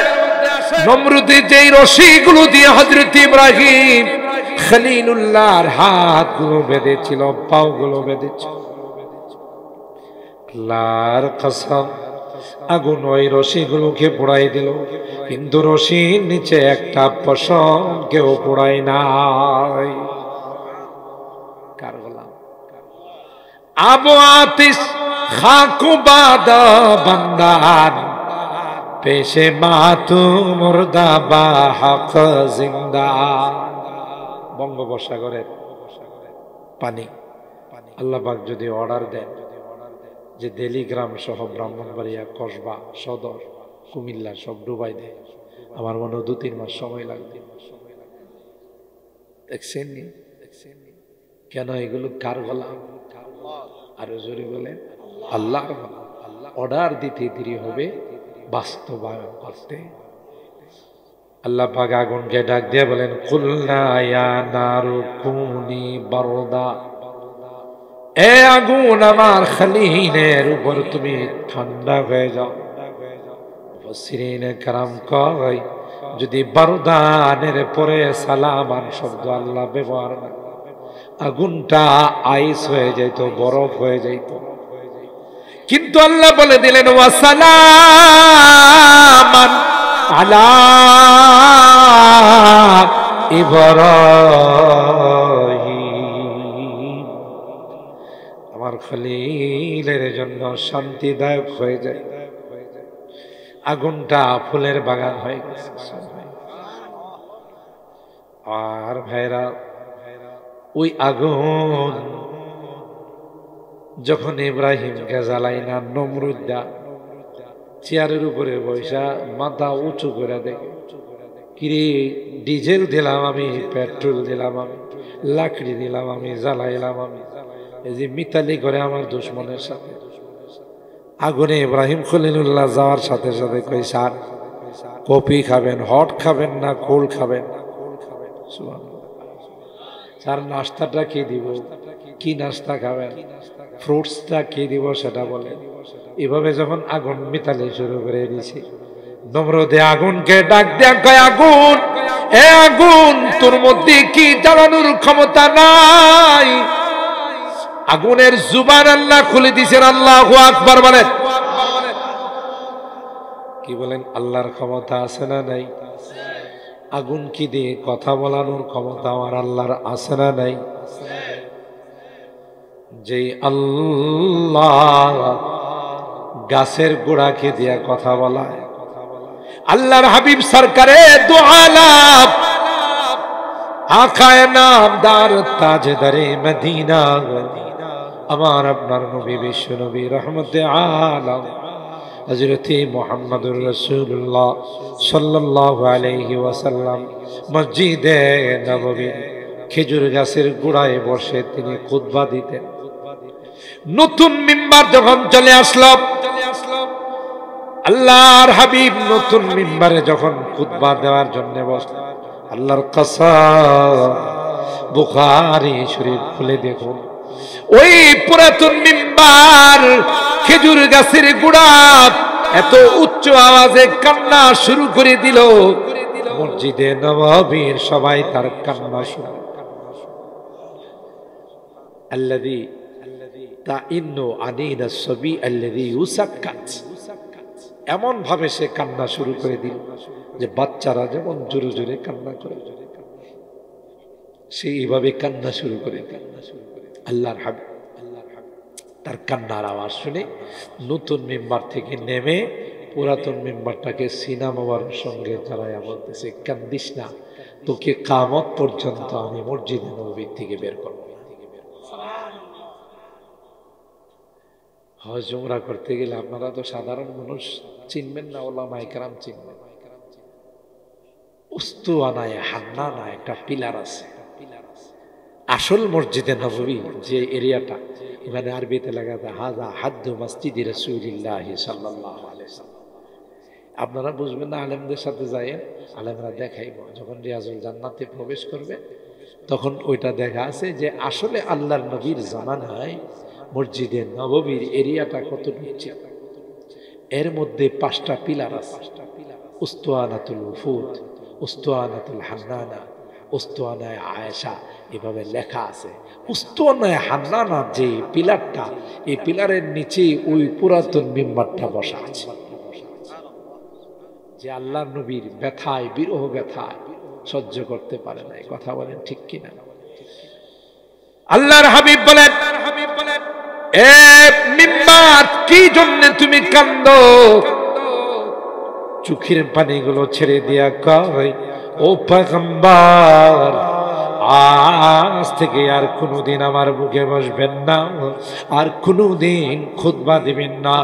A: নমরুদে যেই রশিগুলো দিয়ে হযরত ইব্রাহিম খলিলুল্লাহর হাতগুলো বেঁধেছিল, পাগুলো বেঁধেছিল, আল্লাহর কসম আগুন ওই রশিগুলোকে পোড়াই দিল, কিন্তু রশির নিচে একটা পশম কেউ পোড়াই নাই। কার গোলাম? আবু আতিশ খাকু বাদ বান্দার পেশে মাতু মুর্দা বা হক জিন্দা। বঙ্গোপসাগরের পানি আল্লাহ পাক যদি অর্ডার দেন যে দেলিগ্রাম সহ ব্রাহ্মণবাড়িয়া কসবা সদর কুমিল্লা সব ডুবাই দেয়। আমার মনে হয় 2-3 মাস সময় লাগবে। দেখছেন নি? কেন এগুলো কার গোলাম? আরো জোরে বলেন, আল্লাহর গোলাম। অর্ডার দিতে দেরি হবে, বাস্তবায়ন করতে। আল্লাহ পাক আগুনকে ডাক দিয়ে বলেন, কুলনা ইয়া নারু কুনি বারদা, এ আগুন আমার খলিলের উপর তুমি ঠান্ডা হয়ে যাও। মুফাসসিরিনে কেরাম কয়, যদি বারদানের পরে সালামান শব্দ আল্লাহ ব্যবহার না, আগুনটা আইস হয়ে যাইত, বরফ হয়ে যাইত। কিন্তু আল্লাহ বলে দিলেন, ওয়া সালামান আলা ইব্রাহিম, আমার খলিলের জন্য শান্তিদায়ক হয়ে যায়। আগুনটা ফুলের বাগান হয়ে গেছে। আর ভাইরা, ওই আগুন যখন ইব্রাহিমকে জ্বালাই না, নমরুদা চেয়ারের উপরে বসা মাথা উঁচু করে দেখে, কিরে ডিজেল দিলাম আমি, পেট্রোল দিলাম আমি, লাকড়ি দিলাম আমি, জ্বালাইলাম আমি, এই যে মিতালি করে আমার দুশ্মনের সাথে। আগুনে ইব্রাহিম খলিলুল্লাহ যাওয়ার সাথে সাথে কই, স্যার কফি খাবেন, হট খাবেন না কোল্ড খাবেন? স্যার নাস্তাটা কি দিব? কি নাস্তা খাবেন? ফ্রুটসটা কি দিব সেটা বলেন। এভাবে যখন আগুন মিতালি শুরু করে দিয়েছে, নমরুদে আগুনকে ডাক দেয়া কয়, আগুন, এ আগুন, তোর মধ্যে কি জ্বালানোর ক্ষমতা নাই? আগুনের জুবান আল্লাহ খুলে দিয়েছেন। আল্লাহু আকবার বলেন। কি বলেন? আল্লাহর ক্ষমতা আছে না নাই? আগুন কি দিয়ে কথা বলানোর ক্ষমতা আমার আল্লাহর আছে না নাই? যে আল্লাহ গাছের গোড়াকে দিয়া কথা বলায়, আল্লাহর হাবিব সরকারে দু আলাম আকায়ে নামদার তাজদারে মদিনা, আমার আপনার নবী বিশ্ব নবী রহমতে আলম হযরত মুহাম্মদুর রাসূলুল্লাহ সাল্লাল্লাহু আলাইহি ওয়াসাল্লাম মসজিদে নববী খেজুর গাছের গোড়ায় বসে তিনি খুতবা দিতেন। নতুন মিম্বার যখন চলে আসলো, আল্লাহর হাবিব নতুন মিম্বারে যখন খুতবা দেওয়ার জন্য বসলেন, আল্লাহর কসম, বুখারী শরীফ খুলে দেখুন, ওই পুরাতন মিম্বার খেজুর গাছের গোড়া এত উচ্চ আওয়াজে কান্না শুরু করে দিল, মসজিদে নববীর সবাই তার কান্না শুনে। আল্লাযী তাইন্নু আনিনা সাবী আল্লাযী ইউসাক্কাত, এমন ভাবে সে কান্না শুরু করে দিল যে বাচ্চারা যেমন জোরে জোরে কান্না করে, সে এইভাবে কান্না শুরু করে দিল। আল্লাহর হাবিব তার কান্নার আওয়াজ শুনে নতুন মিম্বার থেকে নেমে পুরাতন মিম্বারটাকে সিনা মোবারকের সঙ্গে জড়াইয়া বলতেছে, কান্দিস না, তোকে কিয়ামত পর্যন্ত আমি মসজিদে নববী থেকে বের করব। হজ উমরা করতে গেলে আপনারা তো সাধারণ মানুষ চিনবেন না, ওলামায়ে কেরাম চিনবেন। উস্তুয়ানায়ে হান্নানা একটা পিলার আছে। আসল মসজিদে নববী যে এরিয়াটা, মানে আরবিতে লেখা আছে হাযা হাদ্দু মসজিদি রাসূলিল্লাহি সাল্লাল্লাহু আলাইহি ওয়াসাল্লাম। আপনারা বুঝবেন না, আলেমদের সাথে যায়েন, আলেমরা দেখাইব। যখন রিয়াজুল জান্নাতে প্রবেশ করবে তখন ওইটা দেখা আছে যে আসলে আল্লাহর নবীর জামানায় মসজিদে নববীর এরিয়াটা কতটুকু ছিল। এর মধ্যে 5টা পিলার আছে। উস্তুয়ানাতুল উফুদ, উস্তুয়ানাতুল হান্নানা, উস্তুয়ানায়ে আয়েশা, এভাবে লেখা আছে। উস্তুয়ানায়ে হান্নানা যে পিলারটা, এই পিলারের নিচে ওই পুরাতন মিম্বারটা বসা আছে, যে আল্লাহর নবীর ব্যথায়, বিরহ ব্যথায় সহ্য করতে পারে না। কথা বলেন ঠিক কিনা? আল্লাহর হাবিব বলেন, এ মিম্বার, কি জন্য তুমি কান্দো? চোখের পানিগুলো ছেড়ে দিয়া কয়, ও পয়গম্বর, আজ থেকে আর কোনোদিন আমার বুকে বসবেন না, আর কোনোদিন খুতবা দিবেন না।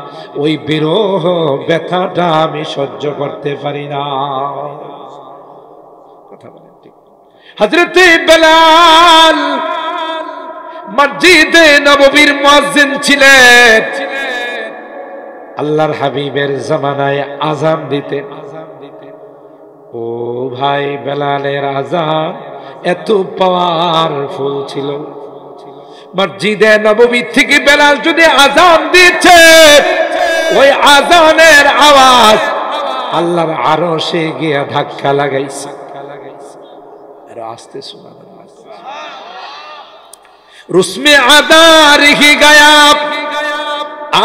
A: ওই বিরহ ব্যথাটা আমি সহ্য করতে পারি না। কথা বলেন ঠিক। হযরত বেলাল মসজিদে নববীর মুয়াজ্জিন ছিলেন। আল্লাহর হাবিবের জামানায় আযান দিতেন। ও ভাই, বেলালের আযান এত পাওয়ারফুল ছিল, মসজিদে নববী থেকে বেলাল যদি আযান দিচ্ছে, ওই আযানের আওয়াজ আল্লাহর আরশে গিয়ে ধাক্কা লাগাইছে। আর আস্তে শোনা, রুসমে আদা রেখে গায়া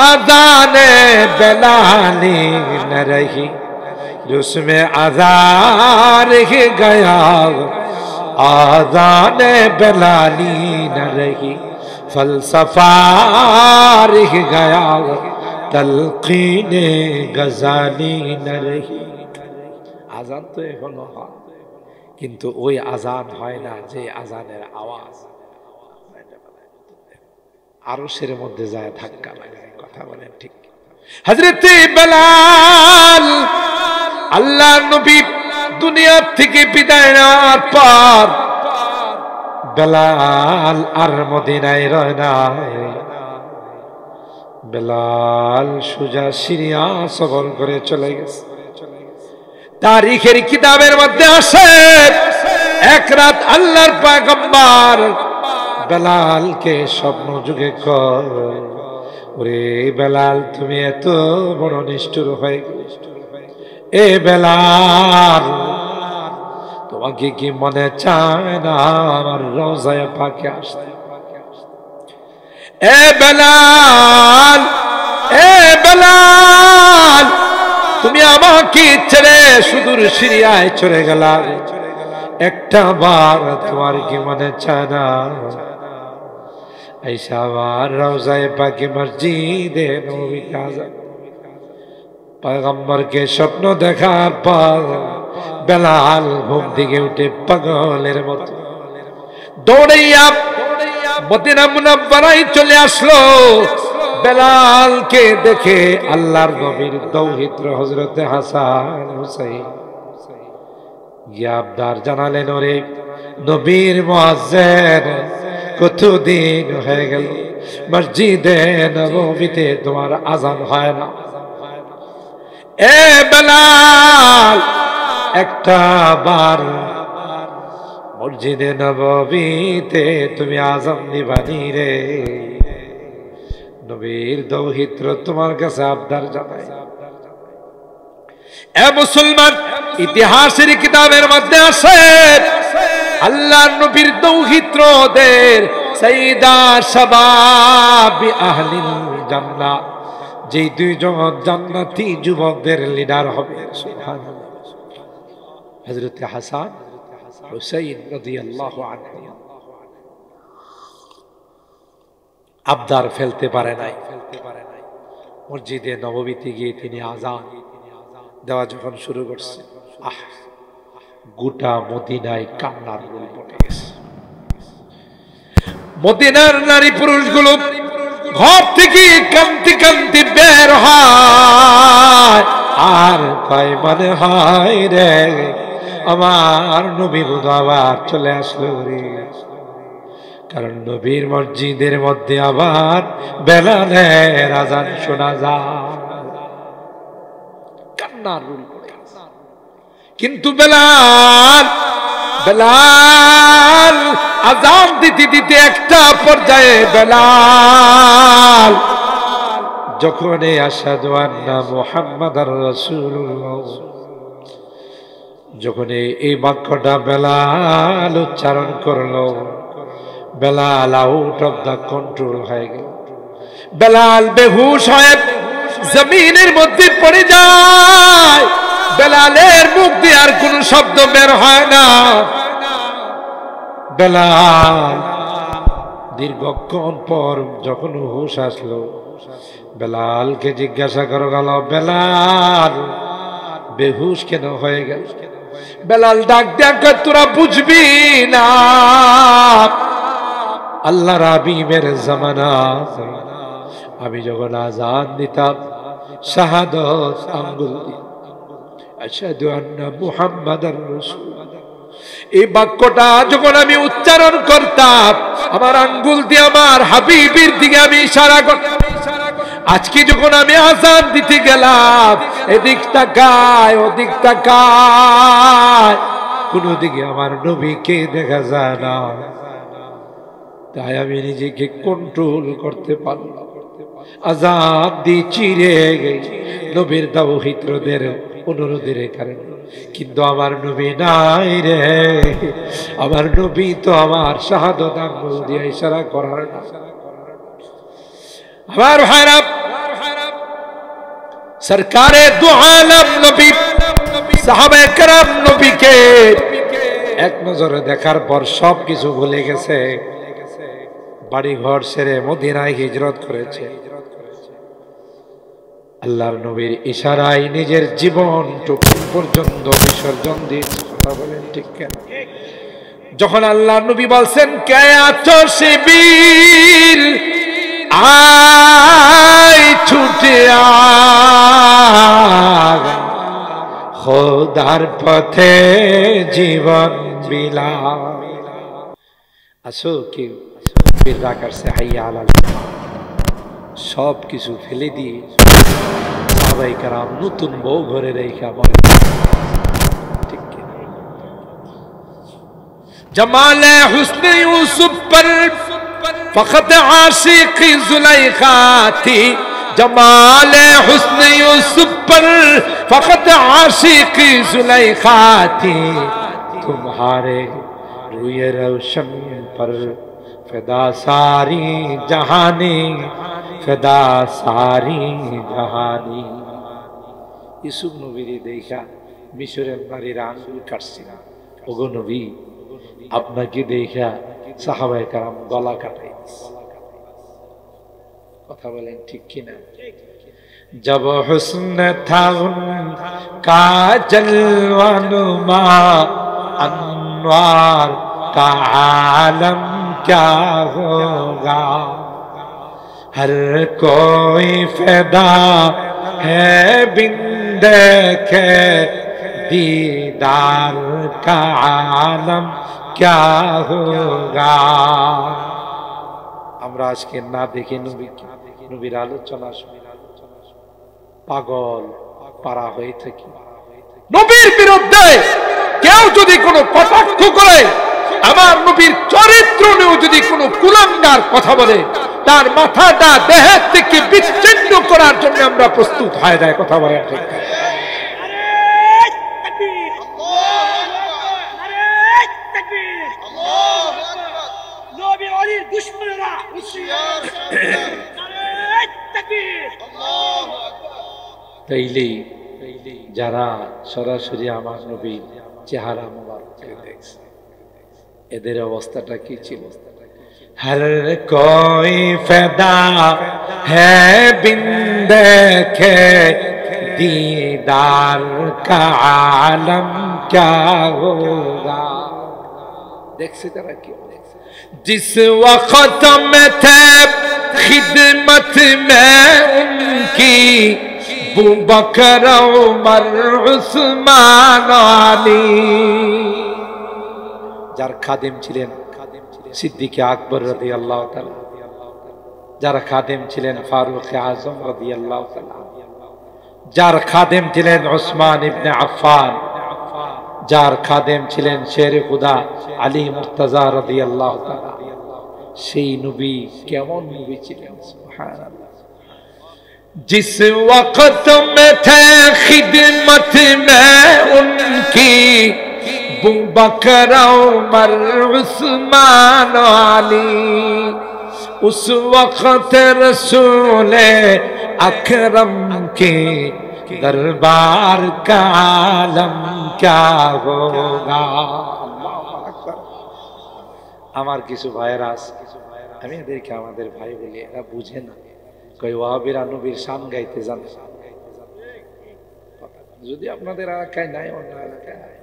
A: আযানে বেলালি ন রহি, রুসমে আদা রেখে গায়া আযানে বেলালি ন রহি, ফলসফা রেখে গায়া তলকিনে গজালি ন রহি। আযান তো এখনো হয়, কিন্তু ওই আযান হয় না যে আযানের আওয়াজ আরশের মধ্যে যায় ধাক্কা লাগায়। কথা বলেন ঠিক। হযরত বেলাল, আল্লাহর নবী দুনিয়া থেকে বিদায় নেওয়ার পর বেলাল আর মদিনায় রয় না। বেলাল সোজা সিরিয়া সফর করে চলে গেছে। তারিখের কিতাবের মধ্যে আসে, এক রাত আল্লাহর পয়গম্বর বেলালকে স্বপ্ন যুগে কর, ওরে বেলাল, তুমি এত বড় নিষ্ঠুর হয়ে গেলে। এ বেলাল, তোমাকে কি মনে চায় না আমার রওজায়ে পাকে আসতে? এ বেলাল, এ বেলাল, তুমি আমাকে ছেড়ে সুদূর সিরিয়ায় চলে গেলা, একটা বার তোমার কি মনে চায় না আইসা আমার রওজায়ে পাকে মসজিদে নববীতে আযান? পয়গম্বরকে স্বপ্ন দেখার পর বেলাল ঘুম থেকে উঠে পাগলের মতো দৌড়াইয়া মদিনা মুনাওয়ারায় চলে আসলো। বেলালকে দেখে আল্লাহর নবীর দৌহিত্র হযরতে হাসান হুসাইন গিয়ে আবদার জানালেন, ওরে নবীর মুয়াজ্জিন, কতদিন হয়ে গেল মসজিদে নববীতে তোমার আযান হয় না। এ বেলাল, একটা বার মসজিদে নববীতে তুমি আযান দিবানি রে। নবীর দৌহিত্র তোমার কাছে আবদার জানায়। এ মুসলমান, ইতিহাসের কিতাবের মধ্যে আছে আল্লাহর নবীর দৌহিত্রদের সাইয়্যিদা শাবাবি আহলিল জান্নাহ, যে দুইজন জান্নাতি যুবকদের লিডার হবে, সুবহানাল্লাহ, হযরত হাসান হুসাইন রাদিয়াল্লাহু আনহু। আবদার ফেলতে পারে নাই। মসজিদে নববীতে গিয়ে তিনি আযান দেওয়া যখন শুরু করছে, গোটা মদিনায় কান্নার রোল পড়ে গেছে। মদিনার নারী পুরুষগুলো ঘর থেকে কান্তি কান্তি বের হয় আর কয়, মনে হয় রে আমার নবী বুধ আবার চলে আসলো রে। কারণ নবীর মসজিদের মধ্যে আবার বেলালের আযান শোনা যায়। কান্নার রোল পড়ে গেছে। কিন্তু বেলাল আযান দিতে দিতে একটা পর্যায়ে বেলাল যখন আশহাদু আন্না মুহাম্মাদার রাসূলুল্লাহ, যখন এই বাক্যটা বেলাল উচ্চারণ করলো, Belal out of the control হয়ে গেল। বেলাল বেহুশ হয়ে জমিনের মধ্যে পড়ে যায়। বেলালের মুখ দিয়ে আর কোন শব্দ বের হয় না। বেলাল দীর্ঘক্ষণ পর যখন হুশ আসলো, বেলালকে জিজ্ঞাসা করা গেল, বেলাল বেহুশ কেন হয়ে গেল? বেলাল ডাক দেখ, তোরা বুঝবি না, আল্লাহর হাবিবের জামানা আমি যখন আযান দিতাম শাহাদাত আঙ্গুল দিয়ে আশহাদু আন্না মুহাম্মাদার রাসূলুল্লাহ, এই বাক্যটা যখন আমি উচ্চারণ করতাম আমার আঙ্গুল দিয়ে আমার হাবিবের দিকে আমি ইশারা করতাম। আজকে যখন আমি আযান দিতে গেলাম এদিক তাকায় ওদিক তাকায়, কোন দিকে আমার নবীকে দেখা যায় না, তাই আমি নিজেকে কন্ট্রোল করতে পারলাম। আযান দিয়ে চিরে গেছে নবীর দাওহিত্রদের অনুরোধের কারণে, কিন্তু আমার নবী নাই রে, আমার নবী তো আমার শাহাদাত আঙ্গুল দিয়ে ইশারা করার না। আমার ভাইরা, সরকারে দু আলম নবী সাহাবায়ে কেরাম নবীকে এক নজরে দেখার পর সব কিছু ভুলে গেছে, বাড়ি ঘর ছেড়ে মদিনায় হিজরত করেছে। আল্লাহর নবীর ইশারায় নিজের জীবনটুকু পর্যন্ত বিসর্জন দিয়েছে। কথা বলেন ঠিক কেন? যখন আল্লাহর নবী বলছেন কে আছো শিবির আয় ছুটে আয়, খোদার পথে জীবন বিলা, আসো কি বীর রাখারছে হাইয়া আলাল, সব কিছু ফেলে দিয়ে সাহাবায়ে কেরাম নতুন বউ ঘরে রেখে বলে ঠিক কিনা? জামালে হুসনে ইউসুফ পর ফকত আশিকি जुलैखा थी, जमाले हुस्न यूसुफ पर फकत आशिकी जुलैखा थी, तुम्हारे रूए रोशन पर फिदा सारी जहानी, फिदा सारी जहानी। ইউসুফ নবীরে দেখা মিশরের নারীরা আঙ্গুল কাটছিল। ওগো নবী, আপনাকে দেখা সাহাবায়ে কেরাম গলা কাটাই। কথা বলেন ঠিক কিনা? जब हुस्न था उनका जलवानुमा, अनवार का आलम क्या होगा, हर कोई फिदा है बिन देखे दीदार का आलम क्या होगा। আমরা আজকে না দেখে নবীর আলোচনা শুনি পাগল পারা হয়ে থাকি। নবীর বিরুদ্ধে কেউ যদি কোনো কটাক্ষ করে, আমার নবীর চরিত্র নিয়েও যদি কোনো কুলাঙ্গার কথা বলে, তার মাথাটা দেহের থেকে বিচ্ছিন্ন করার জন্য আমরা প্রস্তুত হয়ে যায়। কথা বলেন ঠিক? তাইলে যারা সরাসরি আমার নবীর চেহারা মোবারক দেখছে, এদের অবস্থাটা কি ছিল? हर कोई फिदा है बिन देखे दीदार का आलम क्या होगा। देखसे तरह क्यों? जिस वक्त में थे खिदमत में उनकी अबू बकर उमर उस्मान आली, যার খাদেম ছিলেন সিদ্দিক আকবর রাদিয়াল্লাহু তাআলা, যার খাদেম ছিলেন ফারুক আজম রাদিয়াল্লাহু তাআলা, যার খাদেম ছিলেন উসমান ইবনে আফফান, যার খাদেম ছিলেন শের খুদা আলী মুর্তজা রাদিয়াল্লাহু তাআলা। সেই নবী কেমন নবী ছিলেন? সুবহানাল্লাহ। जिस वक्त में थे खिदमत में उनकी अबू बकर उमर उस्मान अली, उस वक्त रसूल अकरम के दरबार का आलम क्या होगा। আমার কিছু ভাইয়েরা আছে, আমি এদেরকে আমাদের ভাই বলি, এরা বুঝে না, কই ওয়াহাবিরা নবীর শান গাইতে জানে। যদি আপনাদের এলাকায় নাই, অন্য এলাকায় নাই,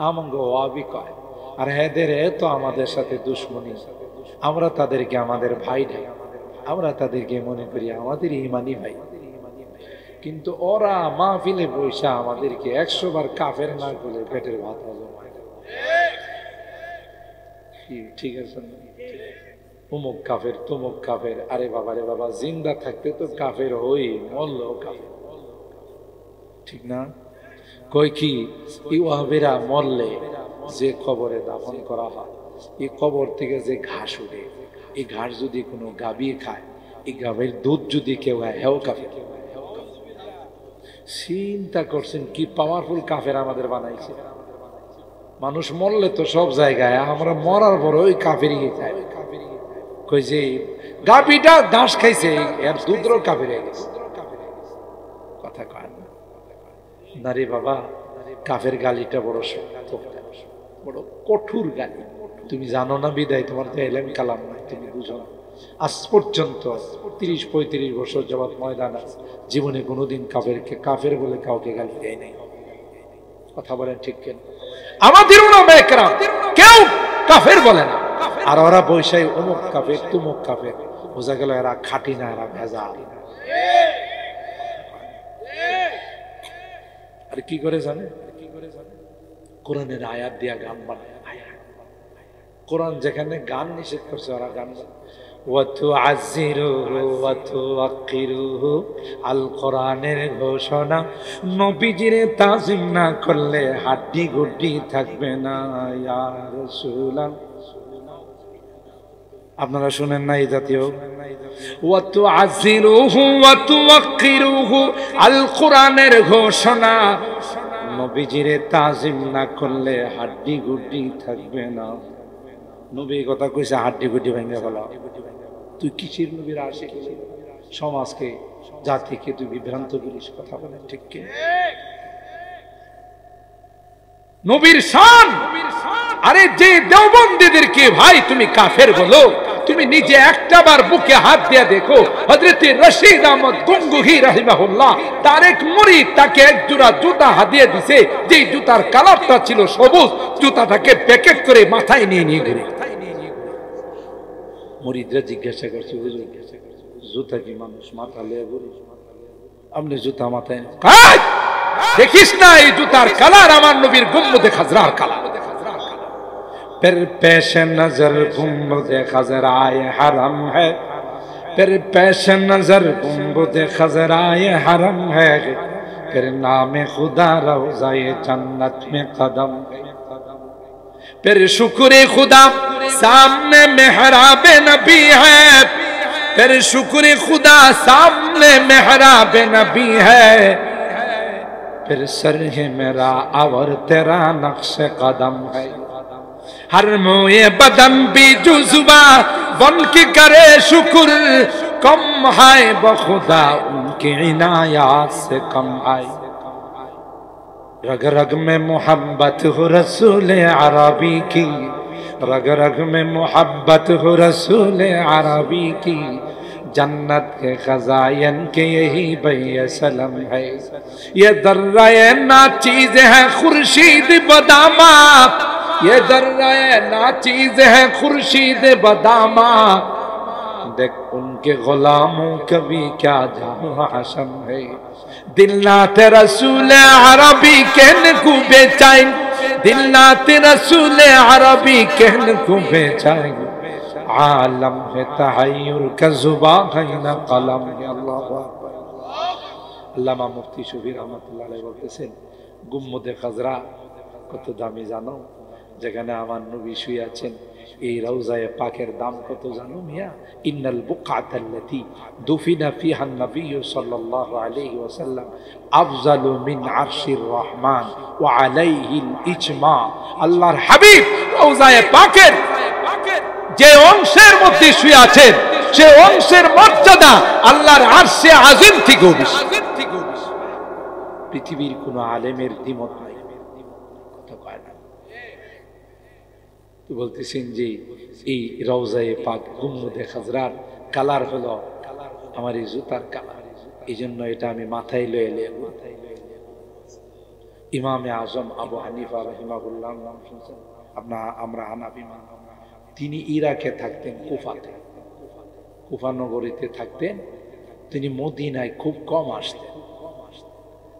A: আমগো ওয়াবি কয়, আর এদের তো আমাদের সাথে দুশ্মনী। আমরা তাদেরকে আমাদের ভাই নাই, আমরা তাদেরকে মনে করি আমাদের ইমানি ভাই, কিন্তু ওরা মাহফিলে বৈশা আমাদেরকে 100 বার কাফের না করে পেটের ভাত হজম হয়। ঠিক আছে, অমুক কাফের তমুক কাফের। আরে বাবা রে বাবা, জিন্দা থাকতে তো কাফের হই, মরলেও কাফের, ঠিক না? কই কি এই ওয়াহাবিরা মরলে যে কবরে দাফন করা হয়, এই কবর থেকে যে ঘাস উঠে, এই ঘাস যদি কোনো গাভী খায়, এই গাভীর দুধ যদি কেউ খায়, হেও কাফের। চিন্তা করছেন কি পাওয়ারফুল কাফের আমাদের বানাইছে। মানুষ মরলে তো সব জায়গায়, আমরা মরার পর ওই কাফেরই খায়। কই যে গাভীটা ঘাস খাইছে, এর দুধও কাফের হয়ে গেছে। কথা কয় না নারী বাবা, কাফের গালিটা বড় শক্ত, বড় কঠোর গালি। তুমি জানো না বিদায় তোমার তো এলেম কালাম নাই, তুমি বুঝো না। আজ পর্যন্ত 30-35 বছর যাবৎ ময়দান আছে, জীবনে কোনোদিন কাফেরকে কাফের বলে কাউকে গালি দেয় নাই। কথা বলেন ঠিক কেন? আমাদের উলামায়ে কেরাম কেউ কাফের বলে না, আর ওরা বৈশাই অমুক কাফের তুমুক কাফের। বোঝা গেল এরা খাঁটি না, এরা ভেজাল। আর কি করে জানে? কোরআনের আয়াত দিয়া গান বানায়। কোরআন যেখানে গান নিষেধ করছে ওরা গান বানায়। আল কোরআনের ঘোষণা, নবীজিরে তাজিম না করলে হাড্ডি গুড্ডি থাকবে না। ইয়া রাসূলুল্লাহ, আপনারা শুনেন না এই জাতীয়? আল কোরআনের ঘোষণা, নবীজিরে তাজিম না করলে হাড্ডি গুড্ডি থাকবে না। নবী কথা কইছে, হাড্ডি গুড্ডি ভেঙে ফেলা। তুই কিসের নবীর আশিক? সমাজকে জাতিকে তুই বিভ্রান্ত করিস। কথা বলেন ঠিক কি? নবীর শান। আরে যে দেওবন্দীদেরকে ভাই তুমি কাফের বলো, তুমি নিজে একটাবার বুকে হাত দিয়ে দেখো। হযরত রশিদ আহমদ গঙ্গুহি রাহিমাহুল্লাহ, তার এক মুরিদ তাকে এক জোড়া জুতা হাদিয়া দিছে, যে জুতার কালারটা ছিল সবুজ। জুতাটাকে প্যাকেট করে মাথায় নিয়ে নিয়ে ঘুরে। মুরিদরা জিজ্ঞাসা করছে, জুতা কি মানুষ মাথা লিয়ে ঘুরে? আপনি জুতা মাথায় দেখিস না? এই জুতার কালার আমার নবীর গুম্বদে খাজরার কালার। फिर पेश नजर गुंबद खजराए हरम है, फिर पेश नजर गुंबद खजराए हरम है, फिर नाम खुदा रोज़ाए जन्नत में कदम है, फिर शुक्र खुदा सामने मेहराब नबी है, फिर शुक्र खुदा सामने मेहराब नबी है, फिर सर है मेरा और तेरा नक्श कदम है। हर मोए बदन भी जुज़्बा बन के करे शुक्र, कम है बखुदा उनकी इनायत से कम है। रग रग में मोहब्बत हो रसूल अरबी की, रग रग में मोहब्बत हो रसूल अरबी की, जन्नत के खजायन के यही बैसलम है। ये दर्राए ना चीज है खुर्शीद बदामा, ये दर्राए ना चीज है खुर्शीद बदामा, देख उनके गुलामों कभी क्या जानो हसन है। दिल नाते रसूल अरबी कहने को बेचैन, दिल नाते रसूल अरबी कहने को बेचैन, आलम है तहय्युर का जुबान है ना कलम। अल्लाहु আকবার। আল্লামা মুফতি শফি রহমাতুল্লাহ আলাইহি বলতেছেন, গুম্বদে খাজরা কত দামি জানো? যেখানে আমার নবী শুয়ে আছেন, এই রওজায়ে পাকের দাম কত জানো মিয়া? ইন্নাল বুকআতাল্লাতী দুফিনা ফিহা নবী সাল্লাল্লাহু আলাইহি ওয়াসাল্লাম আফজালু মিন আরশির রহমান ওয়া আলাইহিল ইজমা। আল্লাহর হাবিব রওজায়ে পাকের যে অংশের মধ্যে শুয়ে আছেন, সে অংশের মর্যাদা আল্লাহর আরশে আজিম থেকেও বেশি। পৃথিবীর কোন আলেমের দ্বিমত নাই। কথা কয় না? তো বলতেছেন যে এই রওজায়ে পাক গুম্বদে খাজরার কালার হলো আমার এই জুতার কালার, এই জন্য এটা আমি মাথায় লয়ে ইমামে আজম আবু হানিফা রাহিমাহুল্লাহ নাম শুনছেন? আমরা হানাফি মানব। তিনি ইরাকে থাকতেন, কুফাতে, কুফা নগরীতে থাকতেন। তিনি মদিনায় খুব কম আসতেন।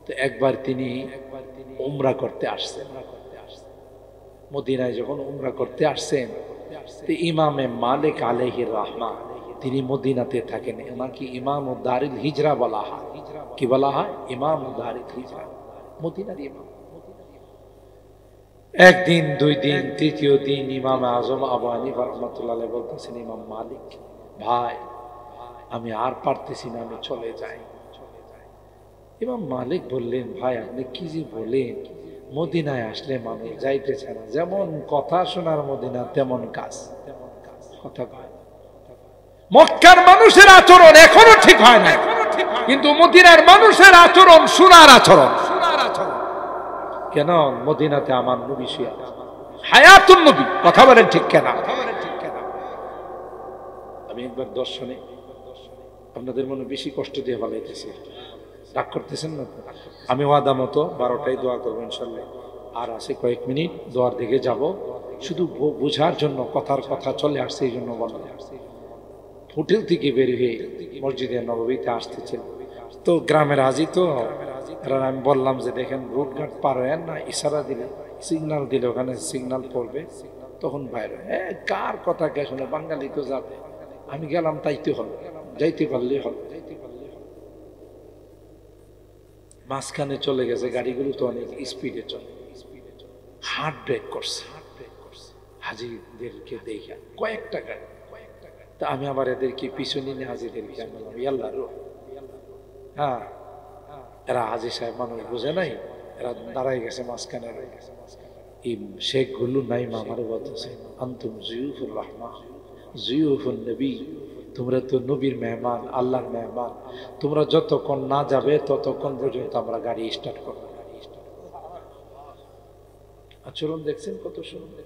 A: তো একবার তিনি উমরা করতে আসছেন। মদিনায় যখন উমরা করতে আসছেন, তো ইমামে মালিক আলাইহির রাহমা তিনি মদিনাতে থাকেন। ওনাকে ইমাম দারিল হিজরা বলা হয়। কি বলা হয়? ইমাম দারিল হিজরা, মদিনার ইমাম। একদিন, দুই দিন, তৃতীয় দিন ইমাম আজম আবু হানিফা রাহমাতুল্লাহ আলাইহি বলতেছেন, ইমাম মালিক, ভাই আমি আর পারতেছি না, আমি চলে যাই। ইমাম মালিক বললেন, ভাই আপনি কি যে বলেন, মদিনায় আসলে মানুষ যাইতেছে না, যেমন কথা শোনার মদিনা তেমন কাজ। কথা কয় মক্কার মানুষের আচরণ এখনো ঠিক হয় না, কিন্তু মদিনার মানুষের আচরণ সোনার আচরণ। কেন? মদিনাতে আমার নবী শুয়ে আছে, হায়াতুন নবী। কথা বলেন ঠিক কেনা? আমি একবার দর্শনে আপনাদের মনে বেশি কষ্ট দিয়ে ভালাইতেছি, রাগ করতেছেন না তো? আমি ওয়াদা মতো 12টায় দোয়া করবো ইনশাল্লাহ। আর আছে কয়েক মিনিট, দোয়ার দিকে যাব। শুধু বোঝার জন্য, কথার কথা চলে আসছে, এই জন্য বলা। হোটেল থেকে বের হয়ে মসজিদে নববীতে আসতেছিল, তো গ্রামের হাজি তো, আমি বললাম যে দেখেন রোডঘাট পার হয় না, ইশারা দিলে, সিগন্যাল দিলে ওখানে সিগন্যাল পড়বে, তখন বাইরে। হ্যাঁ, কার কথা কে শুনে, বাঙালি তো যাবে। আমি গেলাম, তাইতে হবে, যাইতে পারলেই হবে। মাঝখানে চলে গেছে, গাড়িগুলো তো অনেক স্পিডে চলে, হার্ড ব্রেক করছে হাজিদেরকে দেখে কয়েকটা গাড়ি। তা আমি আবার এদেরকে পিছনে নিয়ে হাজিদেরকে বললাম, ইয়াল্লা রো। হ্যাঁ, এরা হাজি সাহেব মানুষ বুঝে নাই, এরা দাঁড়াই গেছে মাঝখানে। এই শেখ গুল্লু নাইম আমার বলতেছে, আন্তুম জিউফুর রহমান জিউফুন নবী, তোমরা তো নবীর মেহমান, আল্লাহর মেহমান। তোমরা যতক্ষণ না যাবে ততক্ষণ পর্যন্ত আমরা গাড়ি স্টার্ট করবো। আচরণ দেখছেন কত সুন্দর।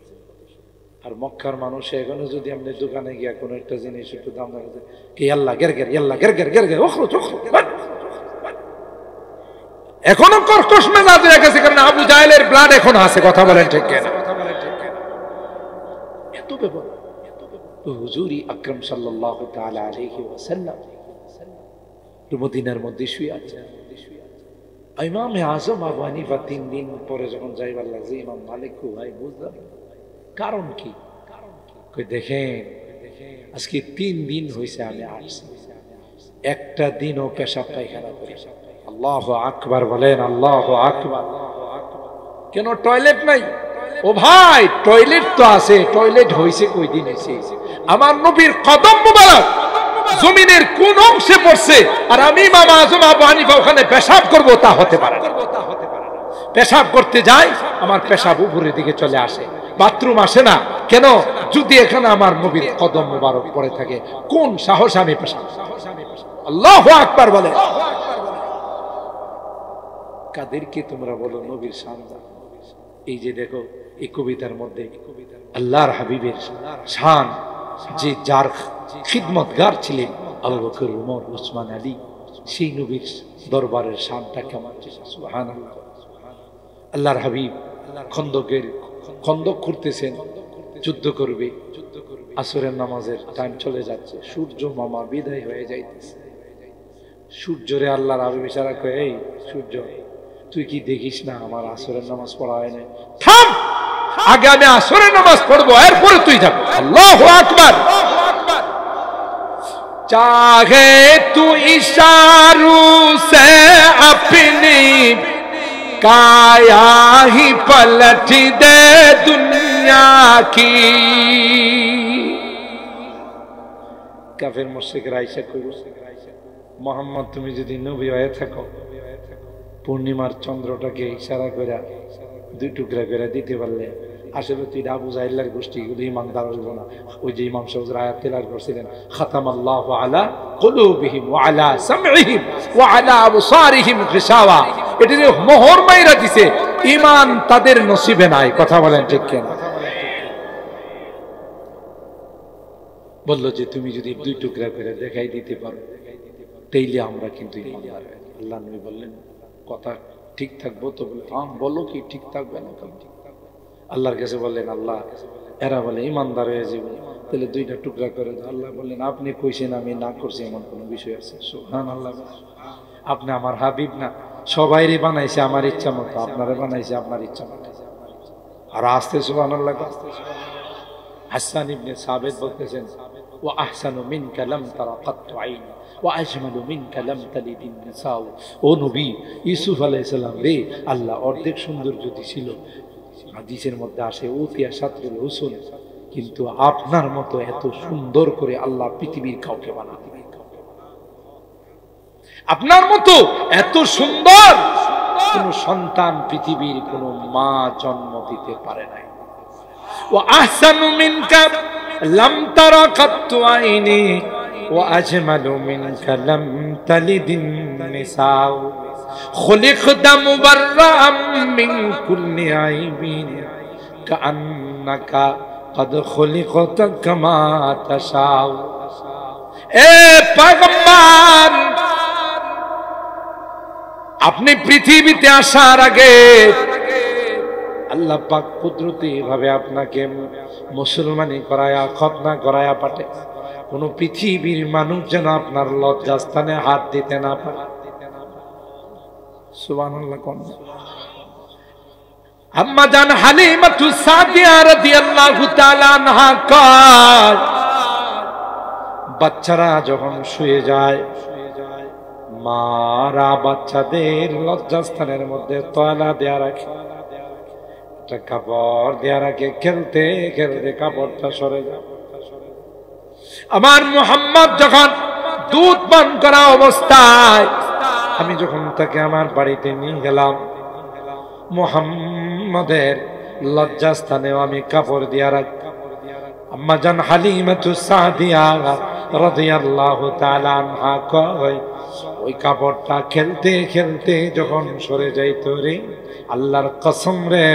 A: আর মক্কার মানুষ এখনো যদি আপনি দোকানে গিয়া কোনো একটা জিনিস একটু দাম রাখতে, কি আল্লাহ গের গের, আল্লাহ গের গের গের গের, এখনো কর্কশ মেজাজ হয়ে গেছে, কারণ আবু জাহেলের ব্লাড এখন আছে। কথা বলেন ঠিক কিনা? এত ব্যাপার। তো হুজুরি আকরাম সাল্লাল্লাহু তাআলা আলাইহি ওয়াসাল্লাম মদিনার মধ্যে শুয়ে আছেন। ইমামে আজম আবু হানিফা 3 দিন পরে যখন যাইবার লাগছে, ইমাম মালিক কো, ভাই বুঝলাম কারণ কি? কই দেখেন, আজকে 3 দিন হয়েছে আমি আসছি, একটা দিনও পেশাব পায়খানা করি। আল্লাহু আকবার বলেন, আল্লাহু আকবার। কেন টয়লেট নাই? ও ভাই, টয়লেট তো আছে, টয়লেট হইছে কই দিন এসে? আমার নবীর কদম মুবারক জমিনের কোন অংশে পড়ছে, আর আমি ইমাম আজম আবু হানিফা ওখানে পেশাব করব, তা হতে পারে না। পেশাব করতে যাই, আমার পেশাব উপরের দিকে চলে আসে, বাথরুম আসে না। কেন? যদি এখানে আমার নবীর কদম মুবারক পড়ে থাকে, কোন সাহস আমি পেশাব? আল্লাহু আকবার বলে। কাদেরকে তোমরা বলো নবীর শান? এই যে দেখো, এই কবিতার মধ্যে আল্লাহর হাবিবের শান, যে যার খিদমতগার ছিলেন আবু বকর, উমর, উসমান, আলী, সেই নবীর দরবারের শানটা কেমন ছিল? সুবহানাল্লাহ। আল্লাহর হাবিব খন্দক করতেছেন, যুদ্ধ করবে। আসরের নামাজের টাইম চলে যাচ্ছে, সূর্য মামা বিদায় হয়ে যাইতেছে। সূর্যরে আল্লাহর হাবিব ইশারা করে, এই সূর্য, তুই কি দেখিস না আমার আসরের নামাজ পড়া হয় না? থাম, আগে আমি আসরের নামাজ পড়বো, এরপরে তুই যাবি। আল্লাহু আকবার। চাহে তু ইশারু সে আপনি কায়া হি পলট দে দুনিয়া কি। কাফের মুশরিকরা আয়েশা কইল, মুহাম্মদ তুমি যদি নবী হয়ে থাকো, পূর্ণিমার চন্দ্রটাকে ইশারা করে 2 টুকরা করে দিতে পারলে, আসলে তুই আবু জাহেলের গোষ্ঠীগুলো ইমানদার হইব না। ওই যে ইমাম সাহেব আয়াত তেলাওয়াত করছিলেন, খাতামাল্লাহু আলা কুলুবিহিম ওয়া আলা সামঈহিম ওয়া আলা আবসারিহিম গিশাওয়া, এটা যে মোহর মাইরা দিছে, ঈমান তাদের নসিবে নাই। কথা বলেন ঠিক কিনা? বলল যে তুমি যদি 2 টুকরা করে দেখাই দিতে পারো, তাইলে আমরা কিন্তু ঈমানদার। আল্লাহ নবী বললেন, কথা ঠিক থাকবো তো? বলে হ্যাঁ, বলো কি ঠিক থাকবে না? আল্লাহর কাছে বললেন, আল্লাহ এরা বলে ইমানদার হয়ে যাবে, তাহলে দুইটা টুকরা করে দাও। আল্লাহ বললেন, আপনি কইছেন আমি না করছি এমন কোনো বিষয় আছে? সুবহানাল্লাহ। আপনি আমার হাবিব না? সবাইরে বানাইছে আমার ইচ্ছা মতো, আপনারে বানাইছে আপনার ইচ্ছা মতো। আর আস্তে সুবহানাল্লাহ। হাসান ইবনে সাবিত বলতেছেন, ওয়া আহসানু মিনকা লাম তারা কাত্তু আইনি ওয়া আজমালু মিনকা লাম তালিদিন নিসাউ। ও নবী ইউসুফ আলাইহিস সালাম রে, আল্লাহ অর্ধেক সুন্দর যদি ছিল, হাদিসের মধ্যে আসে উতিয়া সাতরুল হুসন, কিন্তু আপনার মতো এত সুন্দর করে আল্লাহ পৃথিবীর কাউকে বানাতে, আপনার মতো এত সুন্দর কোন সন্তান পৃথিবীর কোন মা জন্ম দিতে পারে নাই। ওয়া আহসানু মিনকা লাম তারা কাত্তু আইনি ওয়া আজমালু মিনকা লাম তালিদিন নিসাউ। খুলিকতা মুবাররাম মিন কুল্লি আইবিন কাআন্নাকা কদ খুলিকতা কামা তাশাউ। এ পয়গম্বর, আপনি পৃথিবীতে আসার আগে আল্লাহ পাক কুদরতি ভাবে আপনাকে মুসলমানি করায়া, খতনা করায়া পাঠে। কোন পৃথিবীর মানুষ যেন আপনার লজ্জাস্থানে হাত দিতে না পারে। সুবহানাল্লাহ। আম্মা জান হালিমাতু সাদিয়া রাদিয়াল্লাহু তাআলা আনহা কয়, বাচ্চারা যখন শুয়ে যায়, মারা বাচ্চাদের লজ্জাস্থানের মধ্যে তয়লা দেয়া রাখে, একটা কাপড় দেয়া রাখে। খেলতে খেলতে কাপড়টা সরে যায়। আমার মুহাম্মদ যখন দুধ পান করা অবস্থায় আমি যখন তাকে আমার বাড়িতে নিয়ে গেলাম, মুহাম্মদের লজ্জাস্থানেও আমি কাপড় দিয়া রাখি। আম্মা জান হালিমাতু সাদিয়া রাদিয়াল্লাহু তাআলা আনহা কয়, ওই কাপড়টা খেলতে খেলতে যখন সরে যাইত রে, আল্লাহর কসম রে,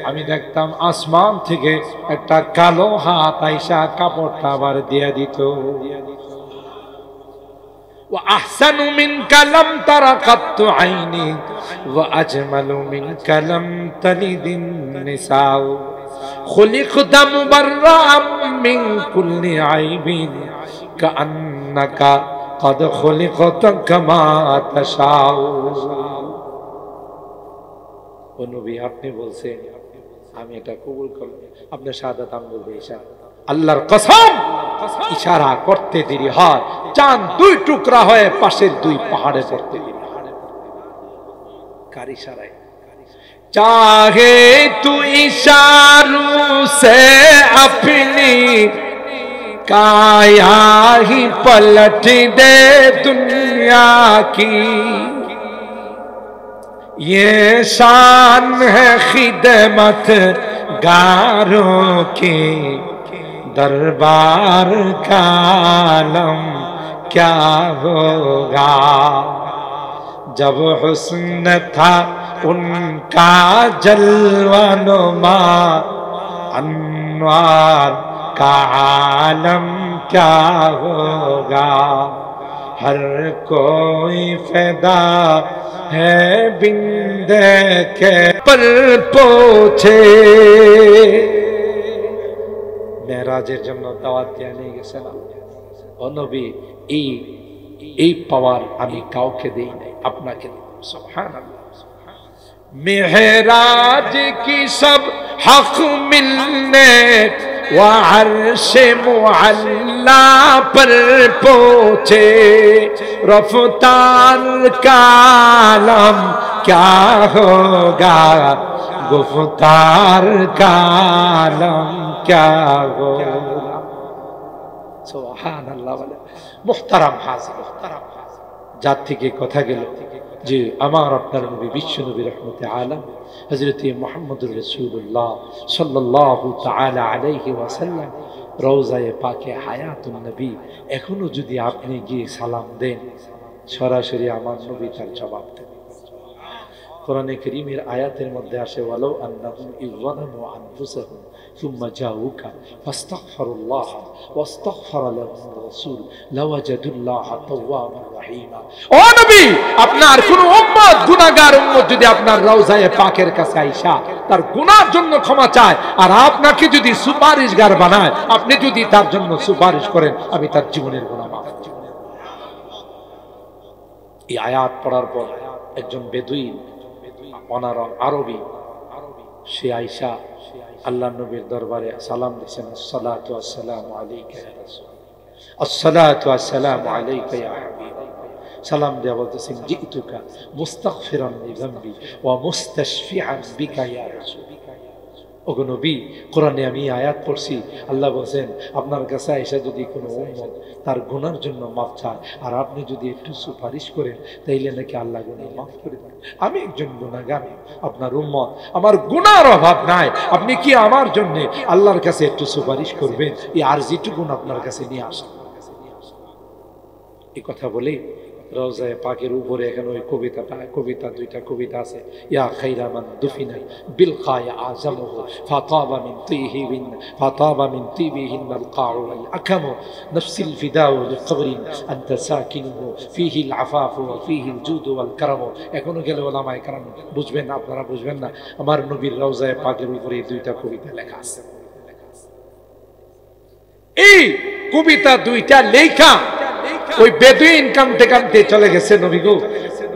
A: আমি দেখতাম আসমান থেকে একটা কালো হাত আইসা কাপড়টা আবার দিয়া দিত। ওয়া আহসানু মিনকা লাম তারা কাত্তু আইনি ওয়া আজমালু মিনকা লাম তালিদিন নিসাউ। খুলিকতা মুবাররাম মিন কুল্লি আইবিন কাআন্নাকা কদ খুলিকতা কামা তাশাউ। ও নবী, আপনি বলছেন, আমি এটা কবুল করলাম। আপনার শাহাদাত আমি বলবো ইশারা। আল্লাহর কসম, ইশারা করতে দেরি হয়, চাঁদ দুই টুকরা হয়ে পাশের দুই পাহাড়ে পড়তে দেরি হয়। কার ইশারায়? চাহে তু ইশারু সে আপনি काया ही पलट दे दुनिया की, ये शान है खिदमत गारों की, दरबार का आलम क्या होगा। जब हुस्न था उनका जलवानुमा, अनवार का आलम क्या होगा। हर कोई फिदा है बिन देखे पर पहुंचे। মেরাজের জন্য দাওয়াত দিয়ে নিয়ে গেছিলাম। ও নবী, এই পাওয়ার আমি কাউকে দেই নাই, আপনাকে দিই। সুবহানাল্লাহ। मेहराज की सब हक मिलने व अर्श मुअल्ला पर पहुंचे, रफ्तार का आलम क्या होगा, गुफ्तार का आलम क्या होगा। सुबहानाल्लाह। मुहतरम हाजिर, যার থেকে কথা গেল যে আমার আপনার নবী বিশ্ব নবী রহমতে আলম হযরত মুহাম্মদুর রাসূলুল্লাহ সাল্লাল্লাহু তাআলা আলাইহি ওয়াসাল্লাম রওজায়ে পাকে হায়াতুন নবী, এখনো যদি আপনি গিয়ে সালাম দেন, সরাসরি আমার নবী তার জবাব দেন। কোরআনে কারীমের আয়াতের মধ্যে আসে, ওয়ালাউ আন্নাহুম ইযলামু আনফুসাহুম ثم جاءوك فاستغفروا الله واستغفر لهم الرسول لوجدوا الله توابا رحيما ও নবী আপনার কোন উম্মত গুনাহগার উম্মত যদি আপনার রওজায়ে পাকের কাছে আইসা তার গুনার জন্য ক্ষমা চায় আর আপনাকে যদি সুপারিশগার বানায় আপনি যদি তার জন্য সুপারিশ করেন আমি তার জীবনের গুনাহ মাফ করে দেব এই আয়াত পড়ার পর একজন বেদুইন অনারব আরবি সে আয়েশা আল্লাহর নবীর দরবারে সালাম দিয়েছেন আসসালাতু ওয়াসসালামু আলাইকা ইয়া রাসূল আসসালাতু ওয়াসসালামু আলাইকা ইয়া হাবিব সালাম দেয়া বলতেছেন জিতুকা মুস্তাগফিরান লিযামবি ওয়া মুস্তাশফিআন বিকা ইয়া রাসূল ওগো নবী কোরআনে আমি আয়াত পড়ছি আল্লাহ বলেন আপনার কাছে আয়েশা যদি কোনো উম্মত তার গুনার জন্য মাফ চায় আর আপনি যদি একটু সুপারিশ করেন তাইলে নাকি আল্লাহ গুনাহ মাফ করে দেন আমি একজন গুনাহগার আপনার উম্মত আমার গুনার অভাব নাই আপনি কি আমার জন্য আল্লাহর কাছে একটু সুপারিশ করবেন এই আরজিটুকুন আপনার কাছে নিয়ে আসেন এই কথা বলে রওজায়ে পাকের উপরে এখানে ওই কবিতা দুইটা কবিতা আছে ইয়া খাইরা মান দুফিনা বিল খায়া আযামহু ফাতাবা মিন তিবিহিন আল কাউ আল আকাম নফসিল ফিদাউ লিকবরিন আনতা সাকিনুহু ফিহি আল আফাফ ওয়া ফিহি আল জুদ ওয়াল কারাম এখনো গেলে ওলামায়ে কেরাম বুঝবেন না আপনারা বুঝবেন না আমার নবীর রওজায়ে পাকের উপরে দুইটা কবিতা লেখা আছে এই কবিতা দুইটা লেখা ওই বেদুইন কাঁদতে কাঁদতে চলে গেছে নবী গো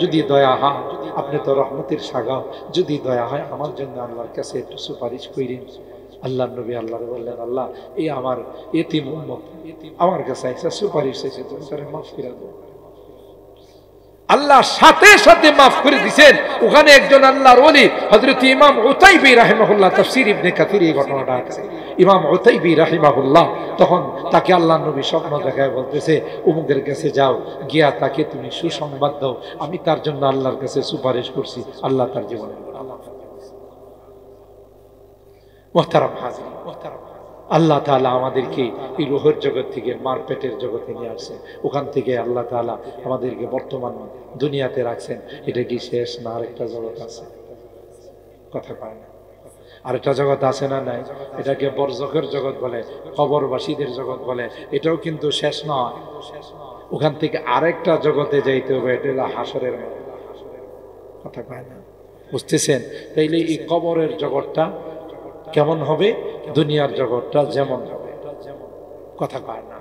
A: যদি দয়া হয় আপনি তো রহমতের সাগর যদি দয়া হয় আমার জন্য আল্লাহর কাছে একটু সুপারিশ করেন আল্লাহর নবী আল্লাহর বললেন আল্লাহ এই আমার এতিম উম্মত আমার কাছে একটা সুপারিশ চাইছে তুমি তারে মাফ করে দাও আল্লাহ সাথে সাথে মাফ করে দিবেন ওখানে একজন আল্লাহর ওলি হযরত ইমাম উতাইবী রাহিমাহুল্লাহ তাফসীর ইবনে কাসির এই ঘটনাটা আছে ইমাম উতাইবী রাহিমাহুল্লাহ তখন তাকে আল্লাহর নবী স্বপ্ন দেখায় বলতেছে অমুকের কাছে যাও গিয়া তাকে তুমি সুসংবাদ দাও আমি তার জন্য আল্লাহর কাছে সুপারিশ করছি আল্লাহ তার জীবনে মুহতারাম হাজিরিন আল্লাহ তাআলা আমাদেরকে এই রূহের জগৎ থেকে মার পেটের জগতে নিয়ে আসছেন ওখান থেকে আল্লাহ তাআলা আমাদেরকে বর্তমান দুনিয়াতে রাখছেন এটা কি শেষ না আরেকটা জগৎ আছে কথা কয় না আরেকটা জগৎ আছে না নাই এটাকে বরজখের জগৎ বলে কবরবাসীদের জগৎ বলে এটাও কিন্তু শেষ নয় ওখান থেকে আরেকটা জগতে যাইতে হবে এটা হলো হাসরের কথা কয় না বুঝতেছেন তাইলে এই কবরের জগৎটা কেমন হবে দুনিয়ার জগৎটা যেমন হবে কথা কয় না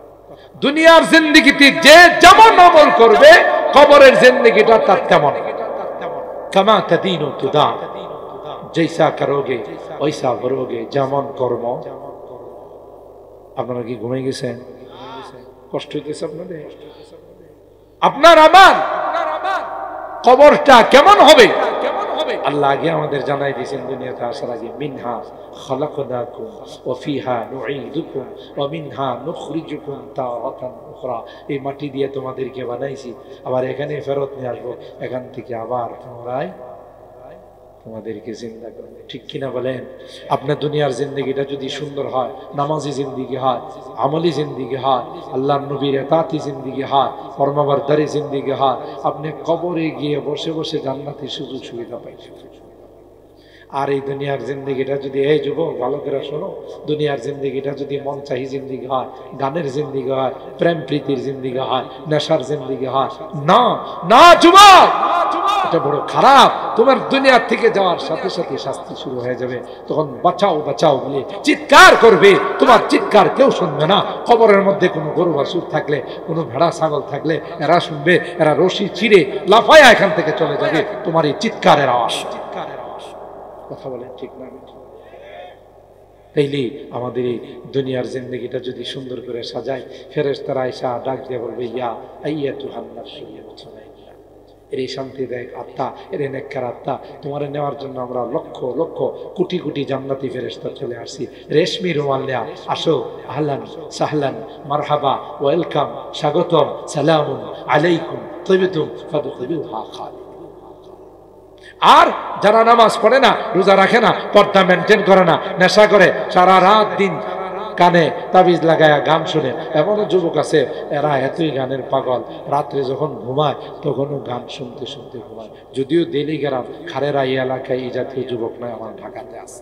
A: দুনিয়ার জিন্দেগিতে যে যেমন আমল করবে কবরের জিন্দেগিটা তার তেমন কামা তাদিনু তুদা जैसा करोगे वैसा भरोगे যেমন কর্ম আপনারা কি ঘুমিয়ে গেছেন কষ্ট হইতেছে আপনাদের আপনার আমার কবরটা কেমন হবে আল্লাহ আগে আমাদের জানাই দিয়েছেন দুনিয়াতে আসার আগে মিনহা খালাকনাকুম ওয়া ফিহা নুঈদুকুম ওয়া মিনহা নুখরিজুকুম তারাতান উখরা এই মাটি দিয়ে তোমাদেরকে বানাইছি আবার এখানে ফেরত নিয়ে আসবো এখান থেকে আবার পুনরায় তোমাদেরকে জিন্দা করবে ঠিক কিনা বলেন আপনার দুনিয়ার জিন্দগিটা যদি সুন্দর হয় নামাজি জিন্দগি হয় আমলি জিন্দগি হয় আল্লাহর নবীর ইতাআতি জিন্দগি হয় ফরমাবরদারি জিন্দগি হয় আপনি কবরে গিয়ে বসে বসে জান্নাতের সুযোগ সুবিধা পাইবেন আর এই দুনিয়ার জিন্দগিটা যদি এই যুবক ভালো করে শোনো দুনিয়ার জিন্দগিটা যদি মন চাহি জিন্দগি হয় গানের জিন্দগি হয় প্রেম প্রীতির জিন্দগি হয় নেশার জিন্দগি হয় না না যুবক এটা বড় খারাপ তোমার দুনিয়া থেকে যাওয়ার সাথে সাথে শাস্তি শুরু হয়ে যাবে তখন বাঁচাও বাঁচাও বলে চিৎকার করবে তোমার চিৎকার কেউ শুনবে না কবরের মধ্যে কোনো গরু বাছুর থাকলে কোনো ভেড়া ছাগল থাকলে এরা শুনবে এরা রশি ছিঁড়ে লাফায়া এখান থেকে চলে যাবে তোমার এই চিৎকারের আওয়াজ কথা বলেন ঠিক না তাইলে আমাদের এই দুনিয়ার জিন্দগিটা যদি সুন্দর করে সাজায় ফেরেশতারা আয়েশা ডাক দিয়ে বলবে ইয়া আইয়াতুহান নাফসুল মুতমাইন্না এর শান্তিদায়ক আত্মা এর নেককার আত্মা তোমার নেওয়ার জন্য আমরা লক্ষ লক্ষ কোটি কোটি জান্নাতি ফেরেশতা চলে আসছি রেশমি রুমাল নেয়া আসো আহলান সাহলান মারহাবা ওয়েলকাম স্বাগতম সালামুন আলাইকুম তিবতুম ফাদখুলুহা খালিদিন আর যারা নামাজ পড়ে না রোজা রাখে না পর্দা মেনটেন করে না নেশা করে সারা রাত দিন কানে তাবিজ লাগায়া গান শুনে এমনও যুবক আছে এরা এতই গানের পাগল রাত্রে যখন ঘুমায় তখনও গান শুনতে শুনতে ঘুমায় যদিও দিল্লি গ্রাম খারেরা এই এলাকায় এই জাতীয় যুবক নয় আমার ঢাকাতে আছে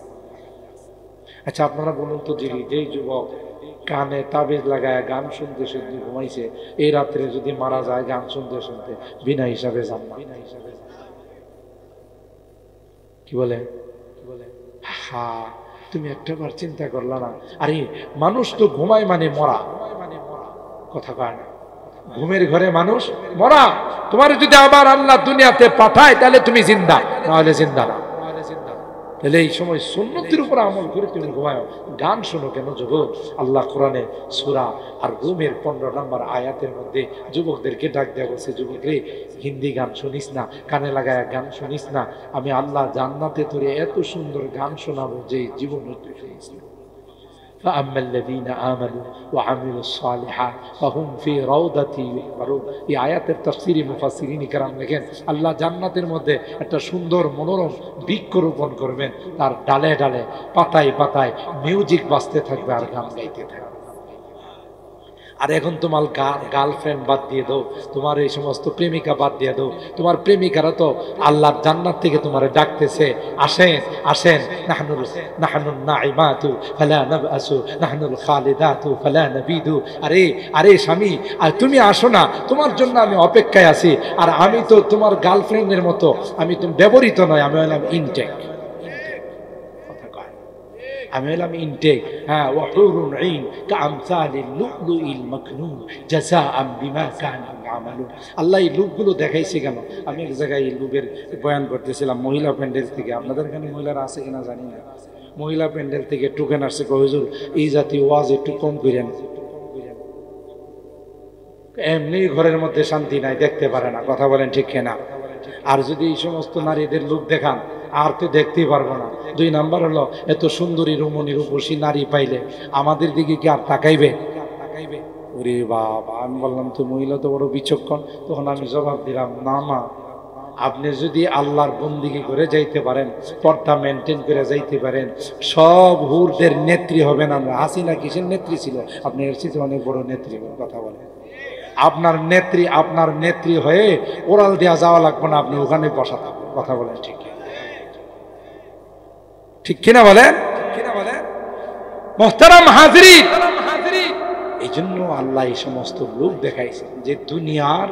A: আচ্ছা আপনারা বলুন তো, যেই যুবক কানে তাবিজ লাগায় গান শুনতে শুনতে ঘুমাইছে, এই রাত্রে যদি মারা যায় গান শুনতে শুনতে, বিনা হিসাবে জান্নাত। কি বলে? হা, তুমি একটাবার চিন্তা করলা না? আরে মানুষ তো ঘুমায় মানে মরা, কথা কয় না? ঘুমের ঘরে মানুষ মরা। তোমার যদি আবার আল্লাহ দুনিয়াতে পাঠায় তাহলে তুমি জিন্দা, না হলে জিন্দা না। তাহলে এই সময় সুন্নতের উপর আমল করে তুমি ঘুমাও, গান শোনো কেন যুবক? আল্লাহ কোরআনে সূরা আর রুমের 15 নম্বর আয়াতের মধ্যে যুবকদেরকে ডাক দেওয়া বলছে, যুবক রে, হিন্দি গান শুনিস না, কানে লাগায় গান শুনিস না। আমি আল্লাহ জান্নাতে তোরে এত সুন্দর গান শোনাবো যে জীবন শুনিস না। فأما الذين آمنوا وعملوا الصالحات فهم في روضة يحبرون। এই আয়াতের তাফসীরে মুফাসসিরিন کرام লেখেন, আল্লাহ জান্নাতের মধ্যে একটা সুন্দর মনোরম বৃক্ষরোপণ করবেন, তার ডালে ডালে পাতায় পাতায় মিউজিক বাজতে থাকবে আর গান গাইতে থাকবে। আর এখন তোমার গার্লফ্রেন্ড বাদ দিয়ে দাও, তোমার এই সমস্ত প্রেমিকা বাদ দিয়ে দাও, তোমার প্রেমিকারা তো আল্লাহর জান্নাত থেকে তোমারে ডাকতেছে, আসেন আসেন, নাহনুন নাইমাতু ফালা নাবআসু নাহনুল খালিদাতু ফালা নাবিদু। আরে আরে স্বামী, আর তুমি আসো না, তোমার জন্য আমি অপেক্ষায় আছি। আর আমি তো তোমার গার্লফ্রেন্ডের মতো, আমি তো ব্যবহৃত নয়, আমি হলাম ইনটেক। আমি হলাম ইনটেক। হ্যাঁ, ওয়াহুরুন ঈন কাআমসালিল লুলুইল মাকনুন জাযাআম বিমা কানু ইয়ামালুন। আল্লাহ এই লুকগুলো দেখাইছে কেন? আমি এক জায়গায় এই লুকের বয়ান করতেছিলাম মহিলা প্যান্ডেল থেকে। আপনাদের এখানে মহিলারা আছে কিনা জানি না। মহিলা প্যান্ডেল থেকে টোকেন আসছে, হুজুর এই জাতীয় ওয়াজ একটু কম করেন। এমনি ঘরের মধ্যে শান্তি নাই, দেখতে পারে না, কথা বলেন ঠিক কিনা? আর যদি এই সমস্ত নারীদের লুক দেখান আর তো দেখতেই পারবো না। 2 নাম্বার হলো, এত সুন্দরী রমণী রূপসী নারী পাইলে আমাদের দিকে কি আর তাকাইবে? ওরে বাবা, আমি বললাম তো মহিলা তো বড় বিচক্ষণ। তখন আমি জবাব দিলাম, না মা, আপনি যদি আল্লাহর বন্দিগি করে যাইতে পারেন, পর্দা মেনটেন করে যাইতে পারেন, সব হুরদের নেত্রী হবেন। আমরা হাসিনা কিসের নেত্রী ছিল? আপনি এর চেয়ে অনেক বড় নেত্রী, কথা বলেন। আপনার নেত্রী হয়ে ওরাল দেওয়া যাওয়া লাগবে না, আপনি ওখানে বসা থাকবেন, কথা বলেন ঠিক ঠিক কিনা বলেন? মুহতারাম হাজিরিন, এই জন্য আল্লাহ এই সমস্ত লোক দেখাইছে যে দুনিয়ার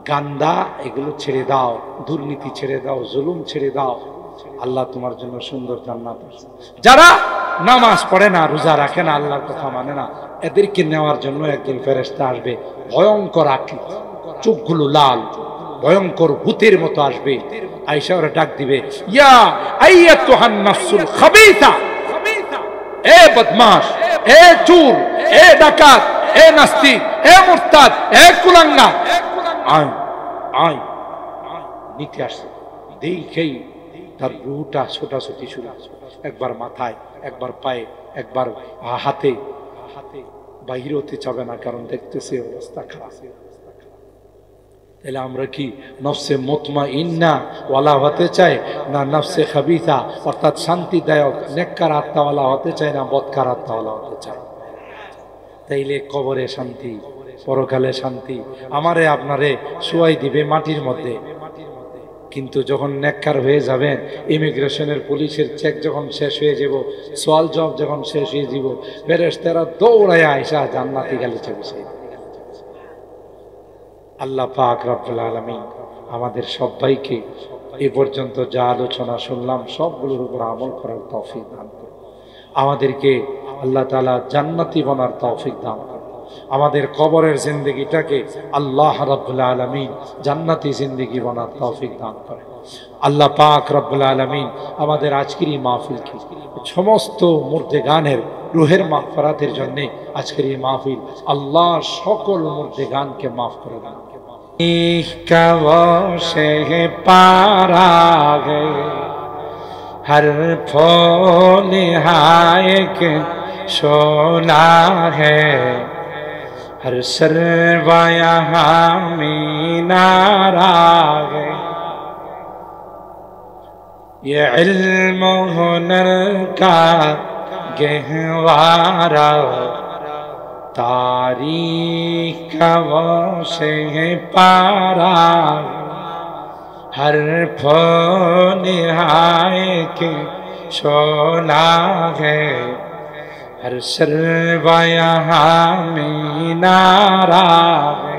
A: গান্দা এগুলো ছেড়ে দাও, দুর্নীতি ছেড়ে দাও, জুলুম ছেড়ে দাও, আল্লাহ তোমার জন্য সুন্দর জান্নাত। যারা নামাজ পড়ে না, রোজা রাখে না, আল্লাহর কথা মানে না, এদেরকে নেওয়ার জন্য একজন ফেরেশতা আসবে, ভয়ঙ্কর আকৃতি, চোখগুলো লাল, ভয়ঙ্কর ভূতের মতো আসবে। আয়েশা ওরা ডাক দিবে, ইয়া আইয়াতুহান নাফসুল খাবিসা, এ বদমাশ, এ চোর, এ ডাকাত, এ নাস্তিক, এ মুরতাদ, এ কুলাঙ্গা, আয় আয় নিতে আসছে। দেখেই তার রুহটা ছোটাছুটি শুরু, একবার মাথায়, একবার পায়ে, একবার হাতে, বাহির হতে চাবে না, কারণ দেখতেছে অবস্থা খারাপ। তাহলে আমরা কি নফসে মুতমাইন্না ওয়ালা হতে চাই, না নফসে খাবিসা অর্থাৎ শান্তিদায়ক নেককার আত্মাওয়ালা হতে চাই, না বদকার আত্মাওয়ালা হতে চাই? তাইলে কবরে শান্তি, পরকালে শান্তি, আমারে আপনারে শুয়াই দিবে মাটির মধ্যে। কিন্তু যখন নেককার হয়ে যাবেন, ইমিগ্রেশনের পুলিশের চেক যখন শেষ হয়ে যাব, সওয়াল জবাব যখন শেষ হয়ে যাব, ফেরেশতারা দৌড়ায় আয়েশা জান্নাতি গালিচা বসে। আল্লাহ পাক রব্বুল আলামিন আমাদের সবাইকে এ পর্যন্ত যা আলোচনা শুনলাম সবগুলোর উপর আমল করার তৌফিক দান করুন। আমাদেরকে আল্লাহ তাআলা জান্নাতি বানার তৌফিক দান করুন। আমাদের কবরের জিন্দেগিটাকে আল্লাহ রাব্বুল আলামিন জান্নাতি জিন্দেগি বানার তৌফিক দান করেন। আল্লাহ পাক রব্বুল আলামিন আমাদের আজকের এই মাহফিলকে সমস্ত মুর্দেগানের রুহের মাগফিরাতের জন্য আজকের এই মাহফিল আল্লাহ সকল মুর্দেগানকে মাফ করে দেন। কবশে পারা গে हर फूल हायक शोला है हर सरवाया मीनारा है ये इल्म हुनर का गहवारा तारीख का वो से पारा हर फूल हायक शोला है, हर शर्वा यहाँ में नारा है।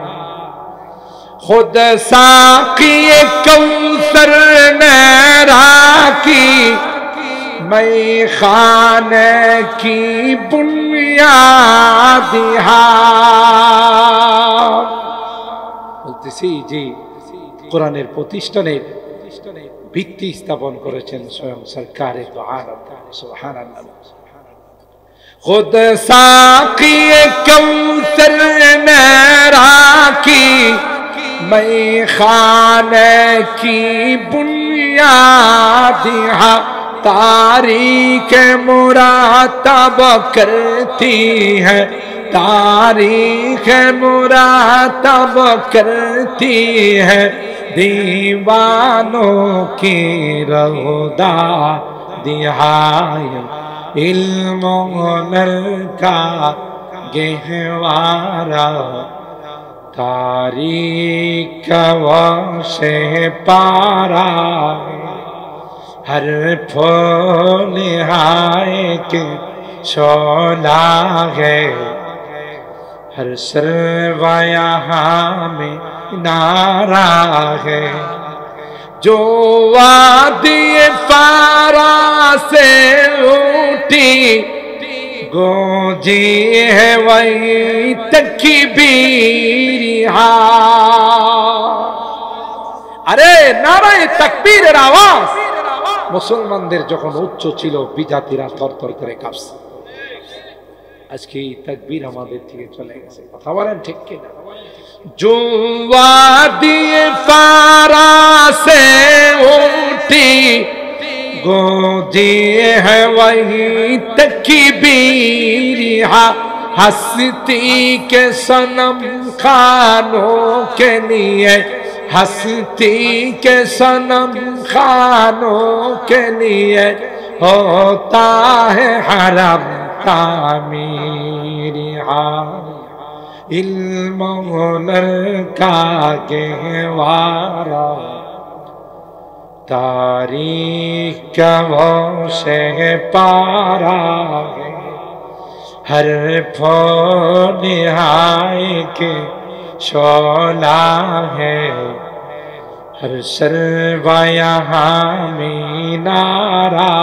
A: खुद साक़ी कौसर नहरा की, मैं खाने की बुनियाद বলতেছি যে কোরআনের প্রতিষ্ঠানের ভিত্তি স্থাপন করেছেন স্বয়ং সরকারে দো আলম সুবহানাল্লাহ। खुद साक़ी कौसर नहरा की, मैं खाने की बुनियाद तारीख मुरातब करती है, तारीख मुरातब करती है, दीवानों की रौदा दिहाय इल्म हुनर का गहवारा, तारीख से पारा, हर फूल हाय के शोला है, हर सर्वा यहाँ में नारा है। जो वादी फारा से उठी गूंजी है वही तकबीर। আরে নারায়ে তাকবীরের আওয়াজ মুসলমানদের যখন উচ্চ ছিল বিজাতিরা থরথর করে কাঁপছে। আজকে এই তাকবীর আমাদের থেকে চলে গেছে, কথা বলেন ঠিক কিনা? जो वादी फारा से उठी गूंजी है वही तकबीर। हस्ती के सनम खानों के लिए, हस्ती के सनम खानों के लिए होता है हरम तामीर। इल्म हुनर का गहवारा, तारीख का वो से पारा, हर फूल हाय के शोला है, हर सर्वा यहाँ में नारा।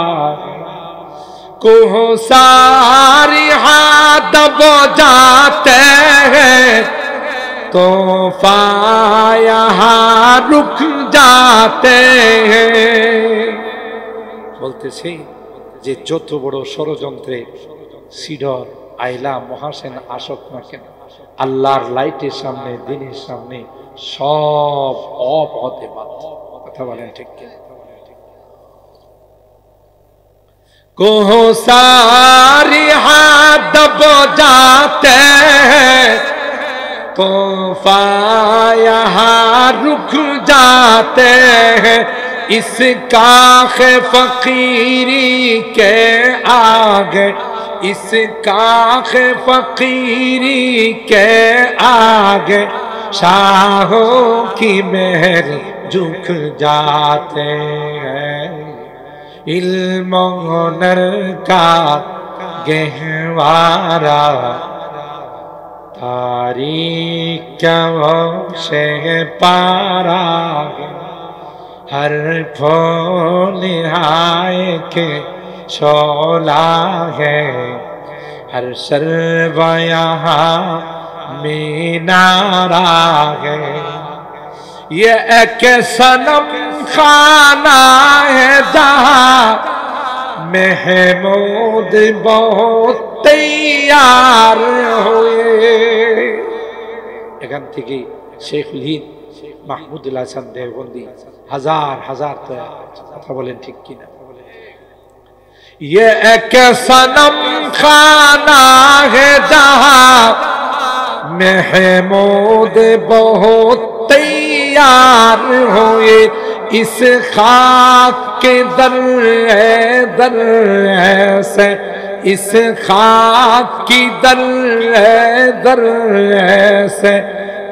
A: कोह सारी हाथ दबो जाते हैं, तोहफा यहाँ रुक जाते हैं। বলতেছি যে যত বড় ষড়যন্ত্রে সিডর আইলা মহাসেন আসক না কেন, আল্লাহর লাইটের সামনে দিনের সামনে সব অফ হতে বাধ্য, কথা বলেন ঠিক কিনা? कोह सारी हाथ दबो जाते हैं, तोहफा यहाँ रुक जाते हैं। इस काख फकीरी के आगे, इस काख फकीरी के आगे शाहों की महल झुक जाते हैं। इल्म हुनर का गहवारा, तारीख से पारा, हर फूल हाय के शोला है, हर सर्वा यहाँ में नारा है। ये एक सनम खाना है जहाँ महमूद बहुत तैयार हुए। এখান থেকে শেখুল হিন্দ মাহমুদুল হাসান দেওবন্দি হাজার হাজার কথা বলেন ঠিক কিনা? ये एक सनम खाना है जहाँ महमूद बहुत तैयार हुए। इस खाक के दर से, इस खाक की दर से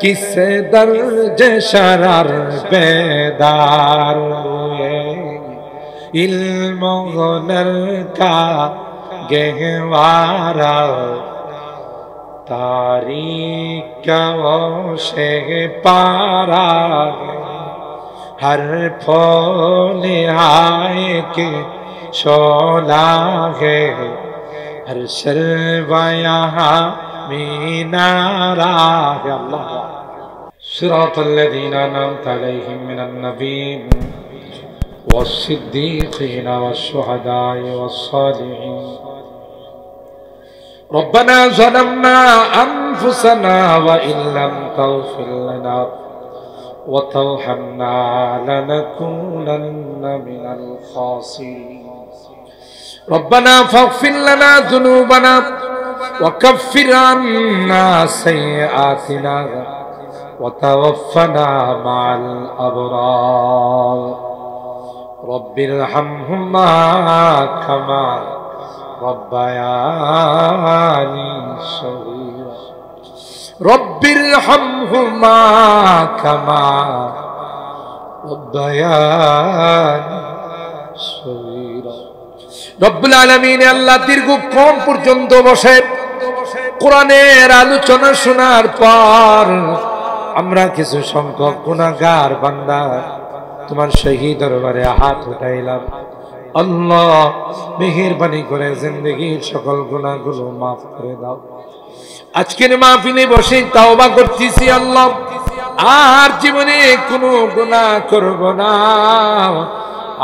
A: किस दर्ज शरर बेदार हुए। इल्म हुनर का गहवारा तारीख से पारा हर फूल आए के शोला है हर शर्वाया मीनारा है अल्लाह सिरातल्लज़ीना अनअमता अलैहिम मिनन नबीय्यीन वस्सिद्दीक़ीन वश्शुहदाኢ वस्सालिहीन रब्बना ज़लमना अनफुसना व इन लम तग़फिर लना व तरहमना लनकूनन्न मिनल ख़ासिरीन रब्बना फ़ग़फिर लना ज़ुनूबना व कफ़्फ़िर अन्ना सय्यिआतिना व तवफ़्फ़ना मअल अबरार रब्बिरहमहुमा कमा रब्बयानी सगीरा रब्बिरहमहुमा कमा रब्बयानी सगीरा रब्बुल आलामीन আল্লাহ দীর্ঘক্ষণ পর্যন্ত বসে কোরআনের আলোচনা শোনার পর আমরা কিছু সংখ্যক গুনাহগার বান্দা তোমার সহি দরবারে হাত উঠাইলাম আল্লাহ মেহেরবানি করে জিন্দেগীর সকল গুনাহগুলো maaf করে দাও আজকের মাহফিলে বসে তওবা করতেছি আল্লাহ আর জীবনে কোনো গুনাহ করব না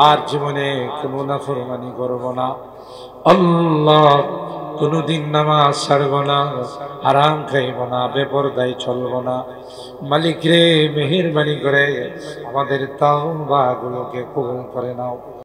A: আর জীবনে কোনো নাফরমানি করব না আল্লাহ কোনদিন নামাজ ছাড়ব না হারাম খাইব না বেপরদায় চলব না মালিক রে মেহেরবানি করে আমাদের তাওবাগুলোকে কবুল করে নাও।